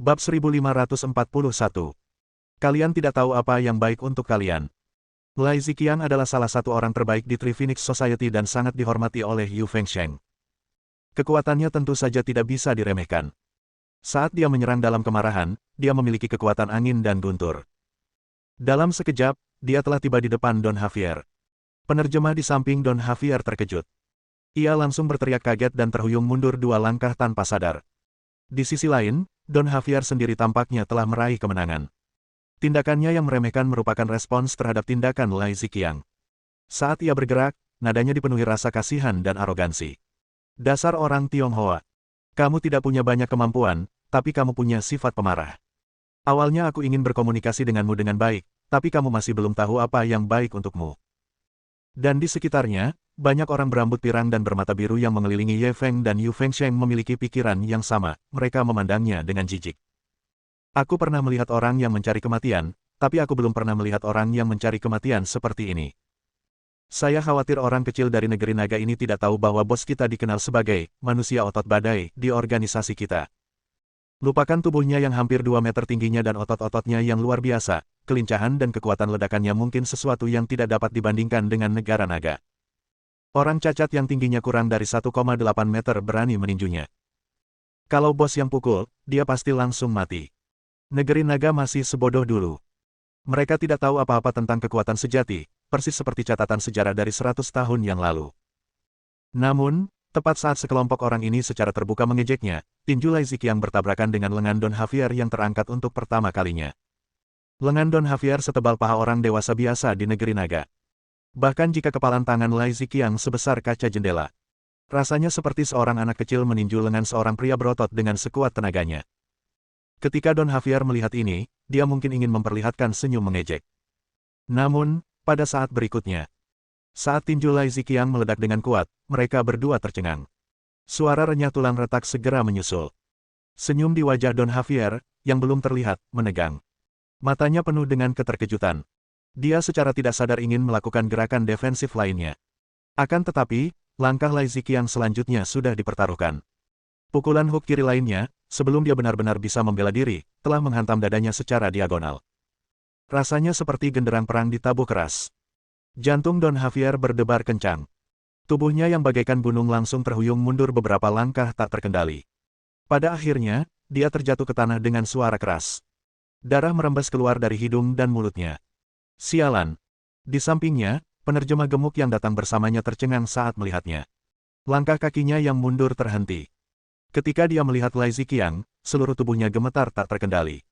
Bab 1541. Kalian tidak tahu apa yang baik untuk kalian. Lai Ziqiang adalah salah satu orang terbaik di Three Phoenix Society dan sangat dihormati oleh Yu Fengsheng. Kekuatannya tentu saja tidak bisa diremehkan. Saat dia menyerang dalam kemarahan, dia memiliki kekuatan angin dan guntur. Dalam sekejap, dia telah tiba di depan Don Javier. Penerjemah di samping Don Javier terkejut. Ia langsung berteriak kaget dan terhuyung mundur 2 langkah tanpa sadar. Di sisi lain, Don Javier sendiri tampaknya telah meraih kemenangan. Tindakannya yang meremehkan merupakan respons terhadap tindakan Lai Ziqiang. Saat ia bergerak, nadanya dipenuhi rasa kasihan dan arogansi. Dasar orang Tionghoa. Kamu tidak punya banyak kemampuan, tapi kamu punya sifat pemarah. Awalnya aku ingin berkomunikasi denganmu dengan baik, tapi kamu masih belum tahu apa yang baik untukmu. Dan di sekitarnya, banyak orang berambut pirang dan bermata biru yang mengelilingi Ye Feng dan Yu Fengsheng memiliki pikiran yang sama, mereka memandangnya dengan jijik. Aku pernah melihat orang yang mencari kematian, tapi aku belum pernah melihat orang yang mencari kematian seperti ini. Saya khawatir orang kecil dari negeri naga ini tidak tahu bahwa bos kita dikenal sebagai manusia otot badai di organisasi kita. Lupakan tubuhnya yang hampir 2 meter tingginya dan otot-ototnya yang luar biasa, kelincahan dan kekuatan ledakannya mungkin sesuatu yang tidak dapat dibandingkan dengan negara naga. Orang cacat yang tingginya kurang dari 1,8 meter berani meninjunya. Kalau bos yang pukul, dia pasti langsung mati. Negeri naga masih sebodoh dulu. Mereka tidak tahu apa-apa tentang kekuatan sejati, persis seperti catatan sejarah dari 100 tahun yang lalu. Namun, tepat saat sekelompok orang ini secara terbuka mengejeknya, tinju Lai Ziqiang bertabrakan dengan lengan Don Javier yang terangkat untuk pertama kalinya. Lengan Don Javier setebal paha orang dewasa biasa di negeri naga. Bahkan jika kepalan tangan Lai Ziqiang sebesar kaca jendela. Rasanya seperti seorang anak kecil meninju lengan seorang pria berotot dengan sekuat tenaganya. Ketika Don Javier melihat ini, dia mungkin ingin memperlihatkan senyum mengejek. Namun, pada saat berikutnya, saat tinju Lai Ziqiang meledak dengan kuat, mereka berdua tercengang. Suara renyah tulang retak segera menyusul. Senyum di wajah Don Javier, yang belum terlihat, menegang. Matanya penuh dengan keterkejutan. Dia secara tidak sadar ingin melakukan gerakan defensif lainnya. Akan tetapi, langkah Lai Ziqiang selanjutnya sudah dipertaruhkan. Pukulan hook kiri lainnya, sebelum dia benar-benar bisa membela diri, telah menghantam dadanya secara diagonal. Rasanya seperti genderang perang ditabuh keras. Jantung Don Javier berdebar kencang. Tubuhnya yang bagaikan gunung langsung terhuyung mundur beberapa langkah tak terkendali. Pada akhirnya, dia terjatuh ke tanah dengan suara keras. Darah merembes keluar dari hidung dan mulutnya. Sialan. Di sampingnya, penerjemah gemuk yang datang bersamanya tercengang saat melihatnya. Langkah kakinya yang mundur terhenti. Ketika dia melihat Lai Ziqiang, seluruh tubuhnya gemetar tak terkendali.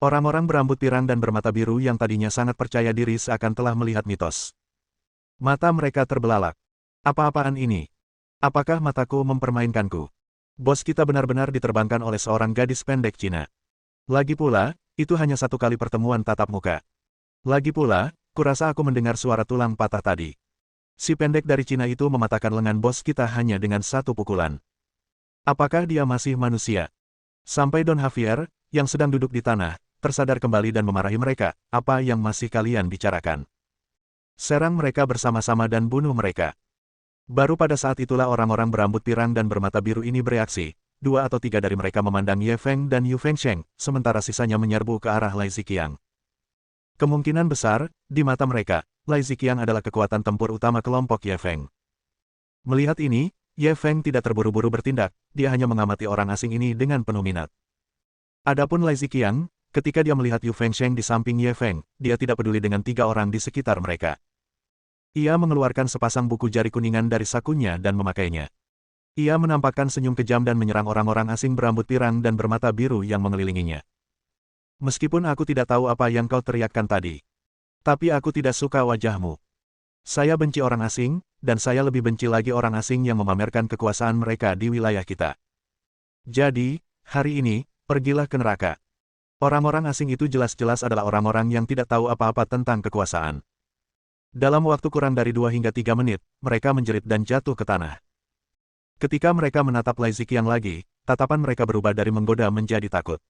Orang-orang berambut pirang dan bermata biru yang tadinya sangat percaya diri seakan telah melihat mitos. Mata mereka terbelalak. Apa-apaan ini? Apakah mataku mempermainkanku? Bos kita benar-benar diterbangkan oleh seorang gadis pendek Cina. Lagi pula, itu hanya satu kali pertemuan tatap muka. Lagi pula, kurasa aku mendengar suara tulang patah tadi. Si pendek dari Cina itu mematahkan lengan bos kita hanya dengan satu pukulan. Apakah dia masih manusia? Sampai Don Javier, yang sedang duduk di tanah, tersadar kembali dan memarahi mereka, apa yang masih kalian bicarakan? Serang mereka bersama-sama dan bunuh mereka. Baru pada saat itulah orang-orang berambut pirang dan bermata biru ini bereaksi, 2 atau 3 dari mereka memandang Ye Feng dan Yu Fengsheng, sementara sisanya menyerbu ke arah Lai Ziqiang. Kemungkinan besar, di mata mereka, Lai Ziqiang adalah kekuatan tempur utama kelompok Ye Feng. Melihat ini, Ye Feng tidak terburu-buru bertindak, dia hanya mengamati orang asing ini dengan penuh minat. Adapun Lai Ziqiang, ketika dia melihat Yu Fengsheng di samping Ye Feng, dia tidak peduli dengan 3 orang di sekitar mereka. Ia mengeluarkan sepasang buku jari kuningan dari sakunya dan memakainya. Ia menampakkan senyum kejam dan menyerang orang-orang asing berambut pirang dan bermata biru yang mengelilinginya. Meskipun aku tidak tahu apa yang kau teriakkan tadi. Tapi aku tidak suka wajahmu. Saya benci orang asing, dan saya lebih benci lagi orang asing yang memamerkan kekuasaan mereka di wilayah kita. Jadi, hari ini, pergilah ke neraka. Orang-orang asing itu jelas-jelas adalah orang-orang yang tidak tahu apa-apa tentang kekuasaan. Dalam waktu kurang dari 2 hingga 3 menit, mereka menjerit dan jatuh ke tanah. Ketika mereka menatap Lai Ziqiang lagi, tatapan mereka berubah dari menggoda menjadi takut.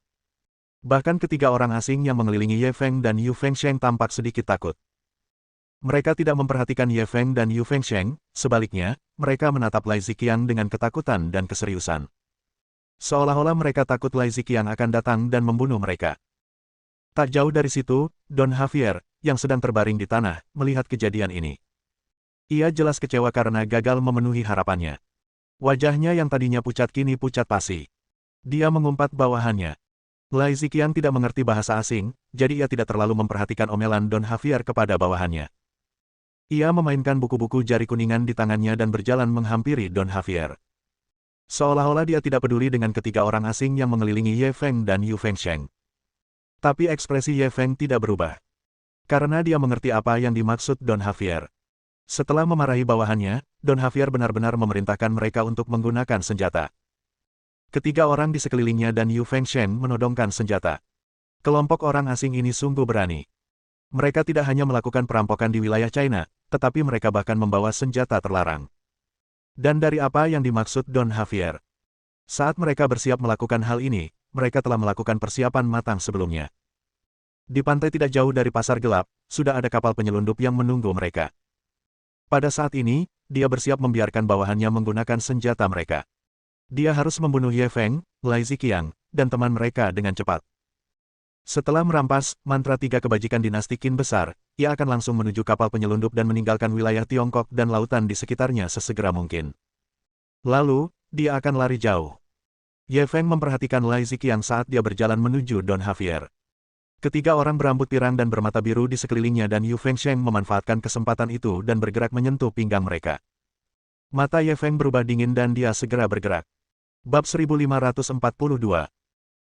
Bahkan ketiga orang asing yang mengelilingi Ye Feng dan Yu Fengsheng tampak sedikit takut. Mereka tidak memperhatikan Ye Feng dan Yu Fengsheng, sebaliknya, mereka menatap Lai Ziqiang dengan ketakutan dan keseriusan. Seolah-olah mereka takut Lai Ziqiang akan datang dan membunuh mereka. Tak jauh dari situ, Don Javier, yang sedang terbaring di tanah, melihat kejadian ini. Ia jelas kecewa karena gagal memenuhi harapannya. Wajahnya yang tadinya pucat kini pucat pasi. Dia mengumpat bawahannya. Lai Ziqiang tidak mengerti bahasa asing, jadi ia tidak terlalu memperhatikan omelan Don Javier kepada bawahannya. Ia memainkan buku-buku jari kuningan di tangannya dan berjalan menghampiri Don Javier. Seolah-olah dia tidak peduli dengan ketiga orang asing yang mengelilingi Ye Feng dan Yu Fengsheng. Tapi ekspresi Ye Feng tidak berubah. Karena dia mengerti apa yang dimaksud Don Javier. Setelah memarahi bawahannya, Don Javier benar-benar memerintahkan mereka untuk menggunakan senjata. Ketiga orang di sekelilingnya dan Yu Fengsheng menodongkan senjata. Kelompok orang asing ini sungguh berani. Mereka tidak hanya melakukan perampokan di wilayah China, tetapi mereka bahkan membawa senjata terlarang. Dan dari apa yang dimaksud Don Javier? Saat mereka bersiap melakukan hal ini, mereka telah melakukan persiapan matang sebelumnya. Di pantai tidak jauh dari pasar gelap, sudah ada kapal penyelundup yang menunggu mereka. Pada saat ini, dia bersiap membiarkan bawahannya menggunakan senjata mereka. Dia harus membunuh Ye Feng, Lai Ziqiang, dan teman mereka dengan cepat. Setelah merampas mantra tiga kebajikan dinasti Qin besar, ia akan langsung menuju kapal penyelundup dan meninggalkan wilayah Tiongkok dan lautan di sekitarnya sesegera mungkin. Lalu, dia akan lari jauh. Ye Feng memperhatikan Lai Ziqiang saat dia berjalan menuju Don Javier. Ketiga orang berambut pirang dan bermata biru di sekelilingnya dan Yu Fengsheng memanfaatkan kesempatan itu dan bergerak menyentuh pinggang mereka. Mata Ye Feng berubah dingin dan dia segera bergerak. Bab 1542.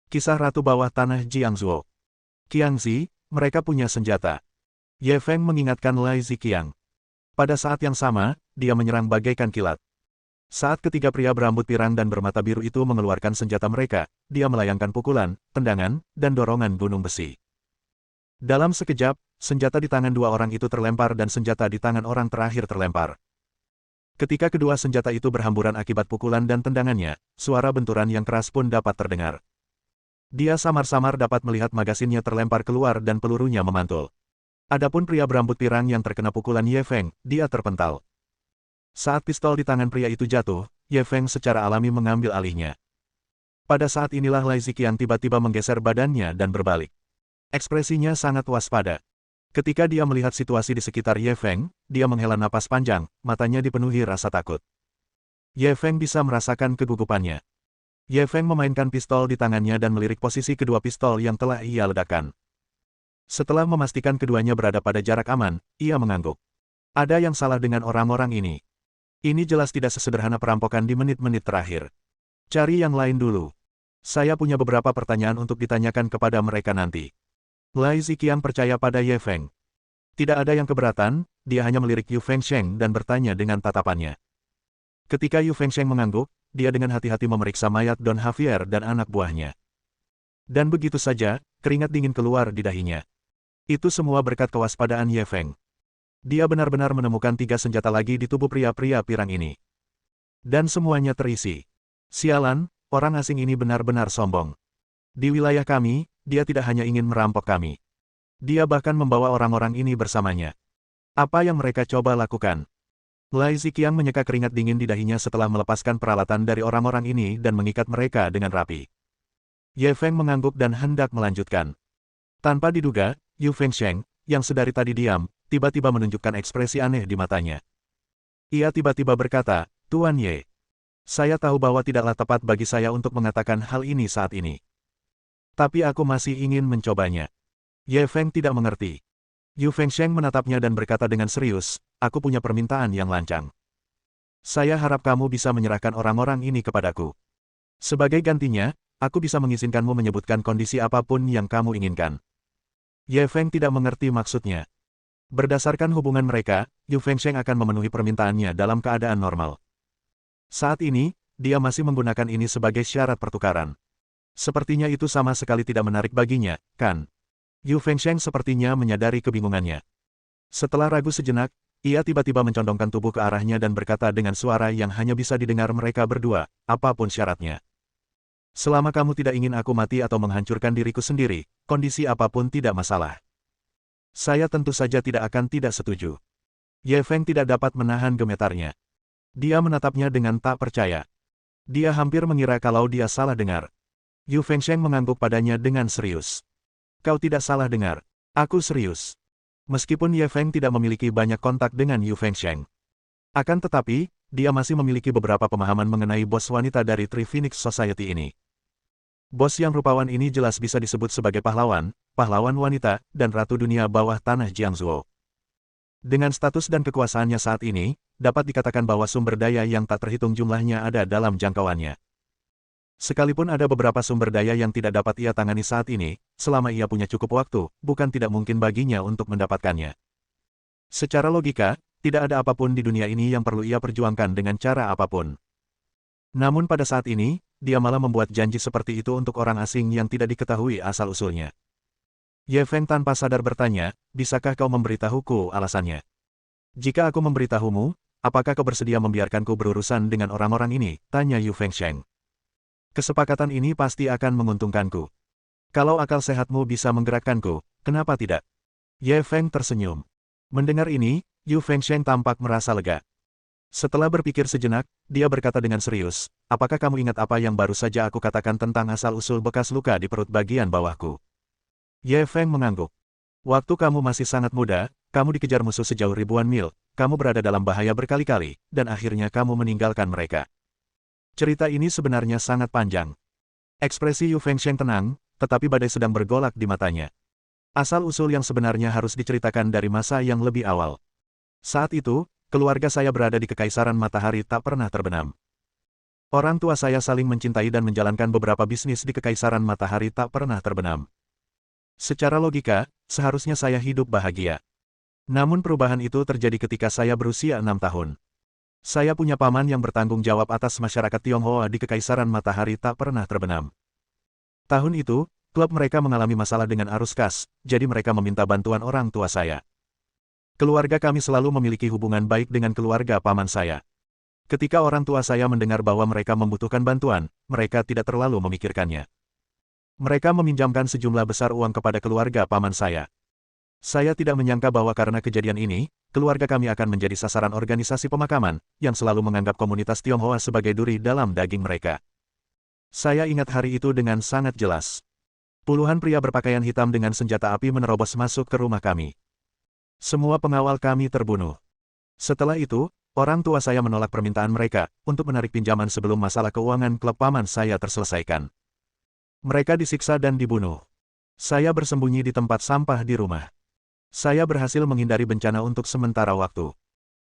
Kisah Ratu Bawah Tanah Jiangzuo. Qiangzi, mereka punya senjata. Ye Feng mengingatkan Lai Ziqiang. Pada saat yang sama, dia menyerang bagaikan kilat. Saat ketiga pria berambut pirang dan bermata biru itu mengeluarkan senjata mereka, dia melayangkan pukulan, tendangan, dan dorongan gunung besi. Dalam sekejap, senjata di tangan dua orang itu terlempar dan senjata di tangan orang terakhir terlempar. Ketika kedua senjata itu berhamburan akibat pukulan dan tendangannya, suara benturan yang keras pun dapat terdengar. Dia samar-samar dapat melihat magasinnya terlempar keluar dan pelurunya memantul. Adapun pria berambut pirang yang terkena pukulan Ye Feng, dia terpental. Saat pistol di tangan pria itu jatuh, Ye Feng secara alami mengambil alihnya. Pada saat inilah Lai Ziqiang tiba-tiba menggeser badannya dan berbalik. Ekspresinya sangat waspada. Ketika dia melihat situasi di sekitar Ye Feng, dia menghela napas panjang, matanya dipenuhi rasa takut. Ye Feng bisa merasakan kegugupannya. Ye Feng memainkan pistol di tangannya dan melirik posisi kedua pistol yang telah ia ledakan. Setelah memastikan keduanya berada pada jarak aman, ia mengangguk. Ada yang salah dengan orang-orang ini. Ini jelas tidak sesederhana perampokan di menit-menit terakhir. Cari yang lain dulu. Saya punya beberapa pertanyaan untuk ditanyakan kepada mereka nanti. Lai Ziqiang percaya pada Ye Feng. Tidak ada yang keberatan, dia hanya melirik Yu Fengsheng dan bertanya dengan tatapannya. Ketika Yu Fengsheng mengangguk, dia dengan hati-hati memeriksa mayat Don Javier dan anak buahnya. Dan begitu saja, keringat dingin keluar di dahinya. Itu semua berkat kewaspadaan Ye Feng. Dia benar-benar menemukan tiga senjata lagi di tubuh pria-pria pirang ini. Dan semuanya terisi. Sialan, orang asing ini benar-benar sombong. Di wilayah kami, dia tidak hanya ingin merampok kami. Dia bahkan membawa orang-orang ini bersamanya. Apa yang mereka coba lakukan? Lai Ziqiang menyeka keringat dingin di dahinya setelah melepaskan peralatan dari orang-orang ini dan mengikat mereka dengan rapi. Ye Feng mengangguk dan hendak melanjutkan. Tanpa diduga, Yu Fengsheng, yang sedari tadi diam, tiba-tiba menunjukkan ekspresi aneh di matanya. Ia tiba-tiba berkata, Tuan Ye. Saya tahu bahwa tidaklah tepat bagi saya untuk mengatakan hal ini saat ini. Tapi aku masih ingin mencobanya. Ye Feng tidak mengerti. Yu Fengsheng menatapnya dan berkata dengan serius, aku punya permintaan yang lancang. Saya harap kamu bisa menyerahkan orang-orang ini kepadaku. Sebagai gantinya, aku bisa mengizinkanmu menyebutkan kondisi apapun yang kamu inginkan. Ye Feng tidak mengerti maksudnya. Berdasarkan hubungan mereka, Yu Fengsheng akan memenuhi permintaannya dalam keadaan normal. Saat ini, dia masih menggunakan ini sebagai syarat pertukaran. Sepertinya itu sama sekali tidak menarik baginya, kan? Yu Fengsheng sepertinya menyadari kebingungannya. Setelah ragu sejenak, ia tiba-tiba mencondongkan tubuh ke arahnya dan berkata dengan suara yang hanya bisa didengar mereka berdua, apapun syaratnya. Selama kamu tidak ingin aku mati atau menghancurkan diriku sendiri, kondisi apapun tidak masalah. Saya tentu saja tidak akan tidak setuju. Ye Feng tidak dapat menahan gemetarnya. Dia menatapnya dengan tak percaya. Dia hampir mengira kalau dia salah dengar. Yu Fengsheng mengangguk padanya dengan serius. Kau tidak salah dengar. Aku serius. Meskipun Ye Feng tidak memiliki banyak kontak dengan Yu Fengsheng. Akan tetapi, dia masih memiliki beberapa pemahaman mengenai bos wanita dari Three Phoenix Society ini. Bos yang rupawan ini jelas bisa disebut sebagai pahlawan, pahlawan wanita, dan ratu dunia bawah tanah Jiangzuo. Dengan status dan kekuasaannya saat ini, dapat dikatakan bahwa sumber daya yang tak terhitung jumlahnya ada dalam jangkauannya. Sekalipun ada beberapa sumber daya yang tidak dapat ia tangani saat ini, selama ia punya cukup waktu, bukan tidak mungkin baginya untuk mendapatkannya. Secara logika, tidak ada apapun di dunia ini yang perlu ia perjuangkan dengan cara apapun. Namun pada saat ini, dia malah membuat janji seperti itu untuk orang asing yang tidak diketahui asal-usulnya. Ye Feng tanpa sadar bertanya, bisakah kau memberitahuku alasannya? Jika aku memberitahumu, apakah kau bersedia membiarkanku berurusan dengan orang-orang ini? Tanya Yu Fengsheng. Kesepakatan ini pasti akan menguntungkanku. Kalau akal sehatmu bisa menggerakkanku, kenapa tidak? Ye Feng tersenyum. Mendengar ini, Yu Fengsheng tampak merasa lega. Setelah berpikir sejenak, dia berkata dengan serius, apakah kamu ingat apa yang baru saja aku katakan tentang asal-usul bekas luka di perut bagian bawahku? Ye Feng mengangguk. Waktu kamu masih sangat muda, kamu dikejar musuh sejauh ribuan mil, kamu berada dalam bahaya berkali-kali, dan akhirnya kamu meninggalkan mereka. Cerita ini sebenarnya sangat panjang. Ekspresi Yu Fengsheng tenang, tetapi badai sedang bergolak di matanya. Asal-usul yang sebenarnya harus diceritakan dari masa yang lebih awal. Saat itu, keluarga saya berada di Kekaisaran Matahari tak pernah terbenam. Orang tua saya saling mencintai dan menjalankan beberapa bisnis di Kekaisaran Matahari tak pernah terbenam. Secara logika, seharusnya saya hidup bahagia. Namun perubahan itu terjadi ketika saya berusia 6 tahun. Saya punya paman yang bertanggung jawab atas masyarakat Tionghoa di Kekaisaran Matahari tak pernah terbenam. Tahun itu, klub mereka mengalami masalah dengan arus kas, jadi mereka meminta bantuan orang tua saya. Keluarga kami selalu memiliki hubungan baik dengan keluarga paman saya. Ketika orang tua saya mendengar bahwa mereka membutuhkan bantuan, mereka tidak terlalu memikirkannya. Mereka meminjamkan sejumlah besar uang kepada keluarga paman saya. Saya tidak menyangka bahwa karena kejadian ini, keluarga kami akan menjadi sasaran organisasi pemakaman, yang selalu menganggap komunitas Tionghoa sebagai duri dalam daging mereka. Saya ingat hari itu dengan sangat jelas. Puluhan pria berpakaian hitam dengan senjata api menerobos masuk ke rumah kami. Semua pengawal kami terbunuh. Setelah itu, orang tua saya menolak permintaan mereka untuk menarik pinjaman sebelum masalah keuangan klub paman saya terselesaikan. Mereka disiksa dan dibunuh. Saya bersembunyi di tempat sampah di rumah. Saya berhasil menghindari bencana untuk sementara waktu.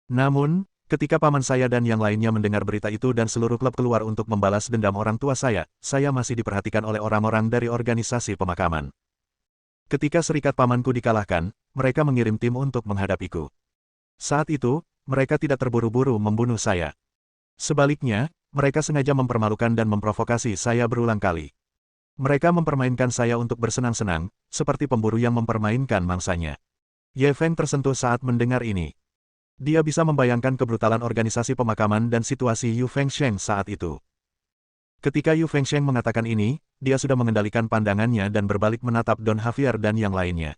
Namun, ketika paman saya dan yang lainnya mendengar berita itu dan seluruh klub keluar untuk membalas dendam orang tua saya masih diperhatikan oleh orang-orang dari organisasi pemakaman. Ketika serikat pamanku dikalahkan, mereka mengirim tim untuk menghadapiku. Saat itu, mereka tidak terburu-buru membunuh saya. Sebaliknya, mereka sengaja mempermalukan dan memprovokasi saya berulang kali. Mereka mempermainkan saya untuk bersenang-senang, seperti pemburu yang mempermainkan mangsanya. Ye Feng tersentuh saat mendengar ini. Dia bisa membayangkan kebrutalan organisasi pemakaman dan situasi Yu Fengsheng saat itu. Ketika Yu Fengsheng mengatakan ini, dia sudah mengendalikan pandangannya dan berbalik menatap Don Javier dan yang lainnya.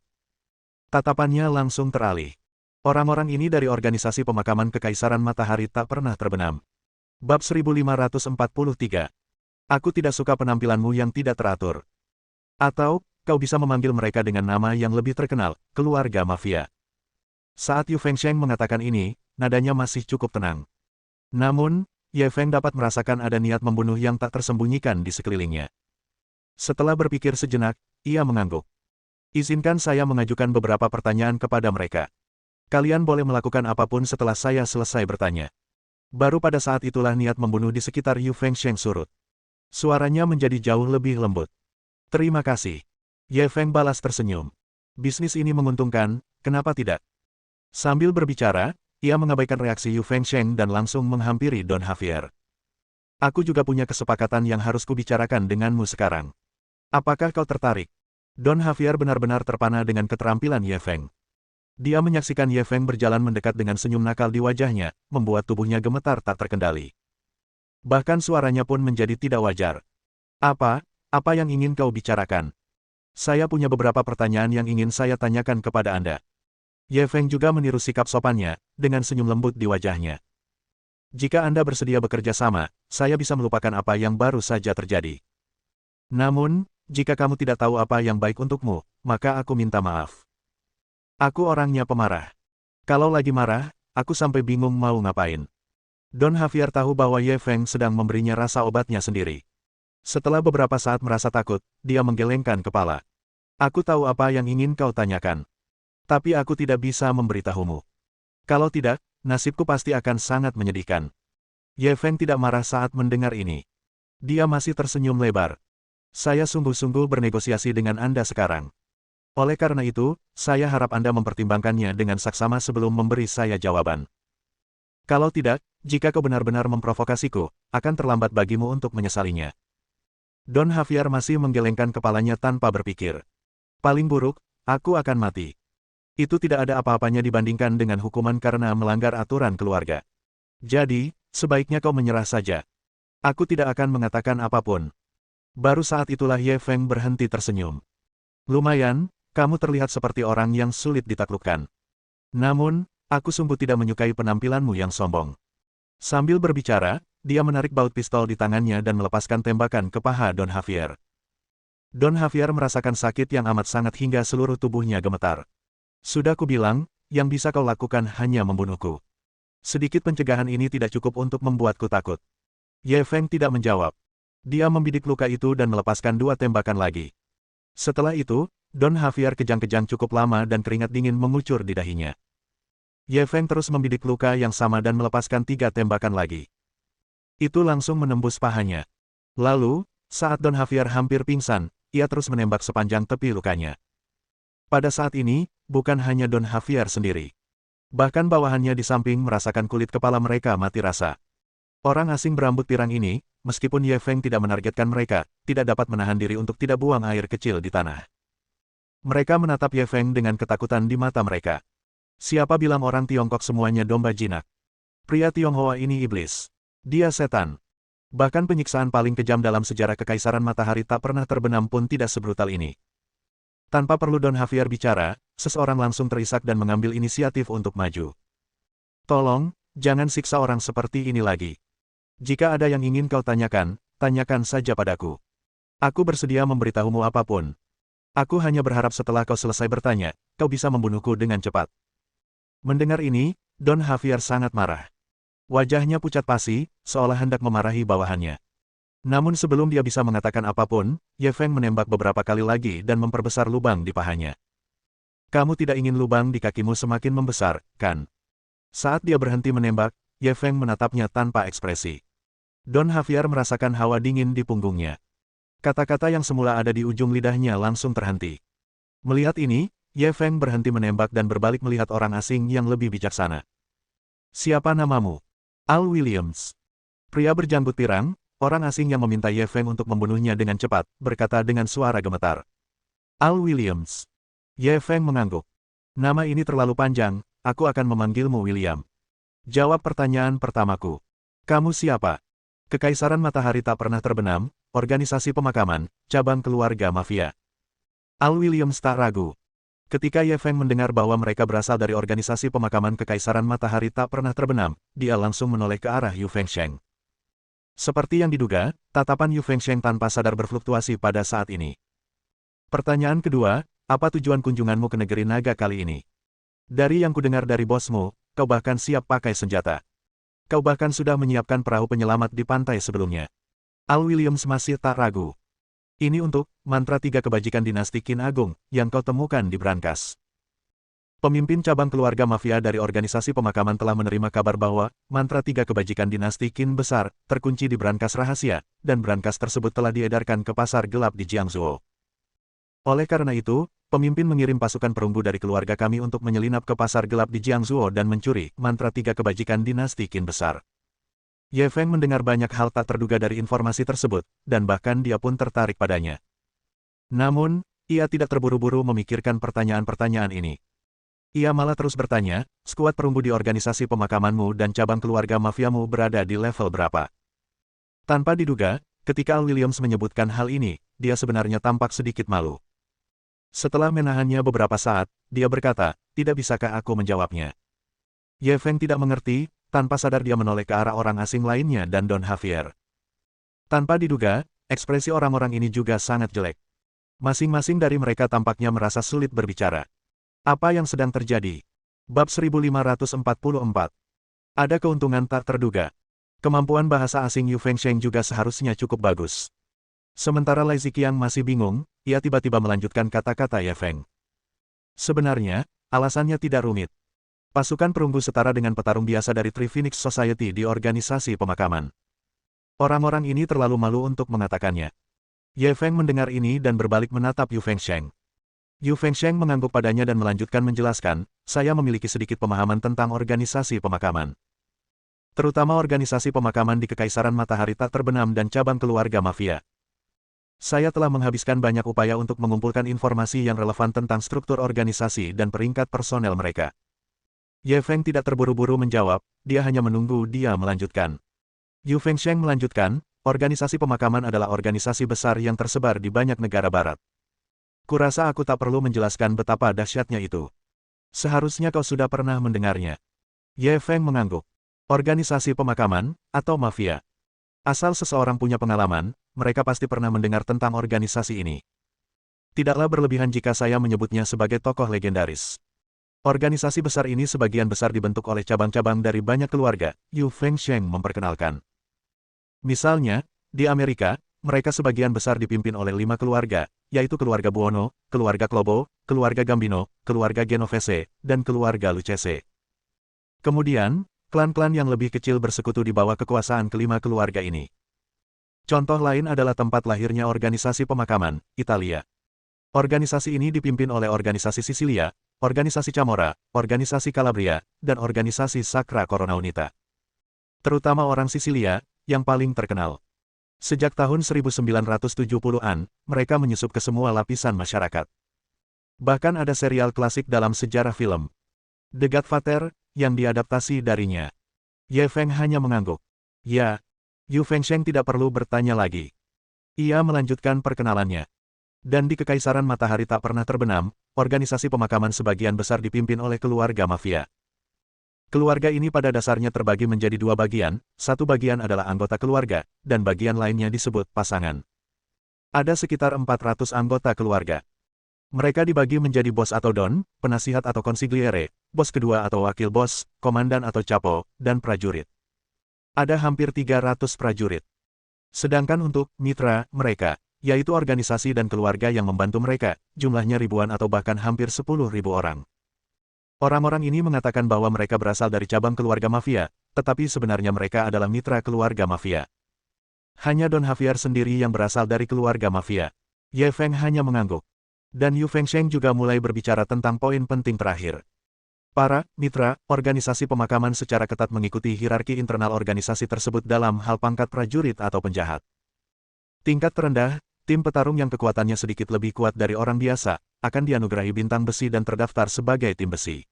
Tatapannya langsung teralih. Orang-orang ini dari organisasi pemakaman Kekaisaran Matahari tak pernah terbenam. Bab 1543. Aku tidak suka penampilanmu yang tidak teratur. Atau, kau bisa memanggil mereka dengan nama yang lebih terkenal, keluarga mafia. Saat Yu Fengsheng mengatakan ini, nadanya masih cukup tenang. Namun, Ye Feng dapat merasakan ada niat membunuh yang tak tersembunyikan di sekelilingnya. Setelah berpikir sejenak, ia mengangguk. Izinkan saya mengajukan beberapa pertanyaan kepada mereka. Kalian boleh melakukan apapun setelah saya selesai bertanya. Baru pada saat itulah niat membunuh di sekitar Yu Fengsheng surut. Suaranya menjadi jauh lebih lembut. Terima kasih. Ye Feng balas tersenyum. Bisnis ini menguntungkan, kenapa tidak? Sambil berbicara, ia mengabaikan reaksi Yu Fengsheng dan langsung menghampiri Don Javier. Aku juga punya kesepakatan yang harus kubicarakan denganmu sekarang. Apakah kau tertarik? Don Javier benar-benar terpana dengan keterampilan Ye Feng. Dia menyaksikan Ye Feng berjalan mendekat dengan senyum nakal di wajahnya, membuat tubuhnya gemetar tak terkendali. Bahkan suaranya pun menjadi tidak wajar. Apa yang ingin kau bicarakan? Saya punya beberapa pertanyaan yang ingin saya tanyakan kepada Anda. Ye Feng juga meniru sikap sopannya, dengan senyum lembut di wajahnya. Jika Anda bersedia bekerja sama, saya bisa melupakan apa yang baru saja terjadi. Namun, jika kamu tidak tahu apa yang baik untukmu, maka aku minta maaf. Aku orangnya pemarah. Kalau lagi marah, aku sampai bingung mau ngapain. Don Javier tahu bahwa Ye Feng sedang memberinya rasa obatnya sendiri. Setelah beberapa saat merasa takut, dia menggelengkan kepala. Aku tahu apa yang ingin kau tanyakan. Tapi aku tidak bisa memberitahumu. Kalau tidak, nasibku pasti akan sangat menyedihkan. Ye Feng tidak marah saat mendengar ini. Dia masih tersenyum lebar. Saya sungguh-sungguh bernegosiasi dengan Anda sekarang. Oleh karena itu, saya harap Anda mempertimbangkannya dengan saksama sebelum memberi saya jawaban. Kalau tidak, jika kau benar-benar memprovokasiku, akan terlambat bagimu untuk menyesalinya. Don Javier masih menggelengkan kepalanya tanpa berpikir. Paling buruk, aku akan mati. Itu tidak ada apa-apanya dibandingkan dengan hukuman karena melanggar aturan keluarga. Jadi, sebaiknya kau menyerah saja. Aku tidak akan mengatakan apapun. Baru saat itulah Ye Feng berhenti tersenyum. Lumayan, kamu terlihat seperti orang yang sulit ditaklukkan. Namun, aku sungguh tidak menyukai penampilanmu yang sombong. Sambil berbicara, dia menarik baut pistol di tangannya dan melepaskan tembakan ke paha Don Javier. Don Javier merasakan sakit yang amat sangat hingga seluruh tubuhnya gemetar. Sudah kubilang, yang bisa kau lakukan hanya membunuhku. Sedikit pencegahan ini tidak cukup untuk membuatku takut. Ye Feng tidak menjawab. Dia membidik luka itu dan melepaskan 2 tembakan lagi. Setelah itu, Don Javier kejang-kejang cukup lama dan keringat dingin mengucur di dahinya. Ye Feng terus membidik luka yang sama dan melepaskan 3 tembakan lagi. Itu langsung menembus pahanya. Lalu, saat Don Javier hampir pingsan, ia terus menembak sepanjang tepi lukanya. Pada saat ini, bukan hanya Don Javier sendiri. Bahkan bawahannya di samping merasakan kulit kepala mereka mati rasa. Orang asing berambut pirang ini, meskipun Ye Feng tidak menargetkan mereka, tidak dapat menahan diri untuk tidak buang air kecil di tanah. Mereka menatap Ye Feng dengan ketakutan di mata mereka. Siapa bilang orang Tiongkok semuanya domba jinak? Pria Tionghoa ini iblis. Dia setan. Bahkan penyiksaan paling kejam dalam sejarah Kekaisaran Matahari tak pernah terbenam pun tidak sebrutal ini. Tanpa perlu Don Javier bicara, seseorang langsung terisak dan mengambil inisiatif untuk maju. Tolong, jangan siksa orang seperti ini lagi. Jika ada yang ingin kau tanyakan, tanyakan saja padaku. Aku bersedia memberitahumu apapun. Aku hanya berharap setelah kau selesai bertanya, kau bisa membunuhku dengan cepat. Mendengar ini, Don Javier sangat marah. Wajahnya pucat pasi, seolah hendak memarahi bawahannya. Namun sebelum dia bisa mengatakan apapun, Ye Feng menembak beberapa kali lagi dan memperbesar lubang di pahanya. Kamu tidak ingin lubang di kakimu semakin membesar, kan? Saat dia berhenti menembak, Ye Feng menatapnya tanpa ekspresi. Don Javier merasakan hawa dingin di punggungnya. Kata-kata yang semula ada di ujung lidahnya langsung terhenti. Melihat ini, Ye Feng berhenti menembak dan berbalik melihat orang asing yang lebih bijaksana. Siapa namamu? Al Williams. Pria berjanggut pirang, orang asing yang meminta Ye Feng untuk membunuhnya dengan cepat, berkata dengan suara gemetar. Al Williams. Ye Feng mengangguk. Nama ini terlalu panjang, aku akan memanggilmu William. Jawab pertanyaan pertamaku. Kamu siapa? Kekaisaran Matahari tak pernah terbenam, organisasi pemakaman, cabang keluarga mafia. Al Williams tak ragu. Ketika Ye Feng mendengar bahwa mereka berasal dari organisasi pemakaman Kekaisaran Matahari tak pernah terbenam, dia langsung menoleh ke arah Yu Fengsheng. Seperti yang diduga, tatapan Yu Fengsheng tanpa sadar berfluktuasi pada saat ini. Pertanyaan kedua, apa tujuan kunjunganmu ke negeri naga kali ini? Dari yang kudengar dari bosmu, kau bahkan siap pakai senjata. Kau bahkan sudah menyiapkan perahu penyelamat di pantai sebelumnya. Al Williams masih tak ragu. Ini untuk mantra 3 kebajikan dinasti Qin Agung yang kau temukan di brankas. Pemimpin cabang keluarga mafia dari organisasi pemakaman telah menerima kabar bahwa mantra 3 kebajikan dinasti Qin besar terkunci di brankas rahasia, dan brankas tersebut telah diedarkan ke pasar gelap di Jiangzhou. Oleh karena itu, pemimpin mengirim pasukan perunggu dari keluarga kami untuk menyelinap ke pasar gelap di Jiangzhou dan mencuri mantra 3 kebajikan dinasti Qin besar. Ye Feng mendengar banyak hal tak terduga dari informasi tersebut, dan bahkan dia pun tertarik padanya. Namun, ia tidak terburu-buru memikirkan pertanyaan-pertanyaan ini. Ia malah terus bertanya, skuad perunggu di organisasi pemakamanmu dan cabang keluarga mafiamu berada di level berapa? Tanpa diduga, ketika Al Williams menyebutkan hal ini, dia sebenarnya tampak sedikit malu. Setelah menahannya beberapa saat, dia berkata, tidak bisakah aku menjawabnya? Ye Feng tidak mengerti, tanpa sadar dia menoleh ke arah orang asing lainnya dan Don Javier. Tanpa diduga, ekspresi orang-orang ini juga sangat jelek. Masing-masing dari mereka tampaknya merasa sulit berbicara. Apa yang sedang terjadi? Bab 1544. Ada keuntungan tak terduga. Kemampuan bahasa asing Yu Fengsheng juga seharusnya cukup bagus. Sementara Lai Ziqiang masih bingung, ia tiba-tiba melanjutkan kata-kata Ye Feng. Sebenarnya, alasannya tidak rumit. Pasukan perunggu setara dengan petarung biasa dari Three Phoenix Society di organisasi pemakaman. Orang-orang ini terlalu malu untuk mengatakannya. Ye Feng mendengar ini dan berbalik menatap Yu Fengsheng. Yu Fengsheng mengangguk padanya dan melanjutkan menjelaskan, saya memiliki sedikit pemahaman tentang organisasi pemakaman. Terutama organisasi pemakaman di Kekaisaran Matahari Tak Terbenam dan cabang keluarga mafia. Saya telah menghabiskan banyak upaya untuk mengumpulkan informasi yang relevan tentang struktur organisasi dan peringkat personel mereka. Ye Feng tidak terburu-buru menjawab, dia hanya menunggu dia melanjutkan. Yu Fengsheng melanjutkan, organisasi pemakaman adalah organisasi besar yang tersebar di banyak negara barat. Kurasa aku tak perlu menjelaskan betapa dahsyatnya itu. Seharusnya kau sudah pernah mendengarnya. Ye Feng mengangguk. Organisasi pemakaman, atau mafia. Asal seseorang punya pengalaman, mereka pasti pernah mendengar tentang organisasi ini. Tidaklah berlebihan jika saya menyebutnya sebagai tokoh legendaris. Organisasi besar ini sebagian besar dibentuk oleh cabang-cabang dari banyak keluarga, Yu Fengsheng memperkenalkan. Misalnya, di Amerika, mereka sebagian besar dipimpin oleh 5 keluarga, yaitu keluarga Buono, keluarga Klobo, keluarga Gambino, keluarga Genovese, dan keluarga Lucchese. Kemudian, klan-klan yang lebih kecil bersekutu di bawah kekuasaan kelima keluarga ini. Contoh lain adalah tempat lahirnya organisasi pemakaman, Italia. Organisasi ini dipimpin oleh organisasi Sisilia, organisasi Camorra, organisasi Calabria, dan organisasi Sacra Corona Unita. Terutama orang Sisilia, yang paling terkenal. Sejak tahun 1970-an, mereka menyusup ke semua lapisan masyarakat. Bahkan ada serial klasik dalam sejarah film, The Godfather, yang diadaptasi darinya. Ye Feng hanya mengangguk. Ya, Yu Fengsheng tidak perlu bertanya lagi. Ia melanjutkan perkenalannya. Dan di Kekaisaran Matahari Tak Pernah Terbenam, organisasi pemakaman sebagian besar dipimpin oleh keluarga mafia. Keluarga ini pada dasarnya terbagi menjadi 2 bagian, satu bagian adalah anggota keluarga, dan bagian lainnya disebut pasangan. Ada sekitar 400 anggota keluarga. Mereka dibagi menjadi bos atau don, penasihat atau consigliere, bos kedua atau wakil bos, komandan atau capo, dan prajurit. Ada hampir 300 prajurit. Sedangkan untuk mitra mereka, yaitu organisasi dan keluarga yang membantu mereka, jumlahnya ribuan atau bahkan hampir 10.000 orang. Orang-orang ini mengatakan bahwa mereka berasal dari cabang keluarga mafia, tetapi sebenarnya mereka adalah mitra keluarga mafia. Hanya Don Javier sendiri yang berasal dari keluarga mafia. Ye Feng hanya mengangguk. Dan Yu Fengsheng juga mulai berbicara tentang poin penting terakhir. Para mitra organisasi pemakaman secara ketat mengikuti hierarki internal organisasi tersebut dalam hal pangkat prajurit atau penjahat. Tingkat terendah, tim petarung yang kekuatannya sedikit lebih kuat dari orang biasa, akan dianugerahi bintang besi dan terdaftar sebagai tim besi.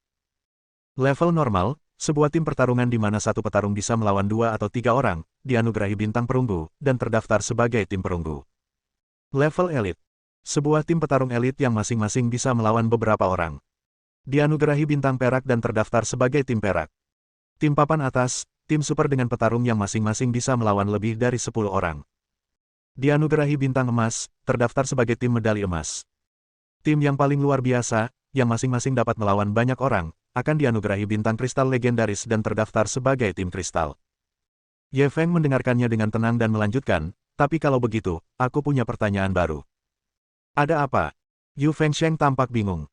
Level normal, sebuah tim pertarungan di mana satu petarung bisa melawan 2 atau 3 orang, dianugerahi bintang perunggu, dan terdaftar sebagai tim perunggu. Level elit, sebuah tim petarung elit yang masing-masing bisa melawan beberapa orang, dianugerahi bintang perak dan terdaftar sebagai tim perak. Tim papan atas, tim super dengan petarung yang masing-masing bisa melawan lebih dari 10 orang, dianugerahi bintang emas, terdaftar sebagai tim medali emas. Tim yang paling luar biasa, yang masing-masing dapat melawan banyak orang, akan dianugerahi bintang kristal legendaris dan terdaftar sebagai tim kristal. Ye Feng mendengarkannya dengan tenang dan melanjutkan, tapi kalau begitu, aku punya pertanyaan baru. Ada apa? Yu Fengsheng tampak bingung.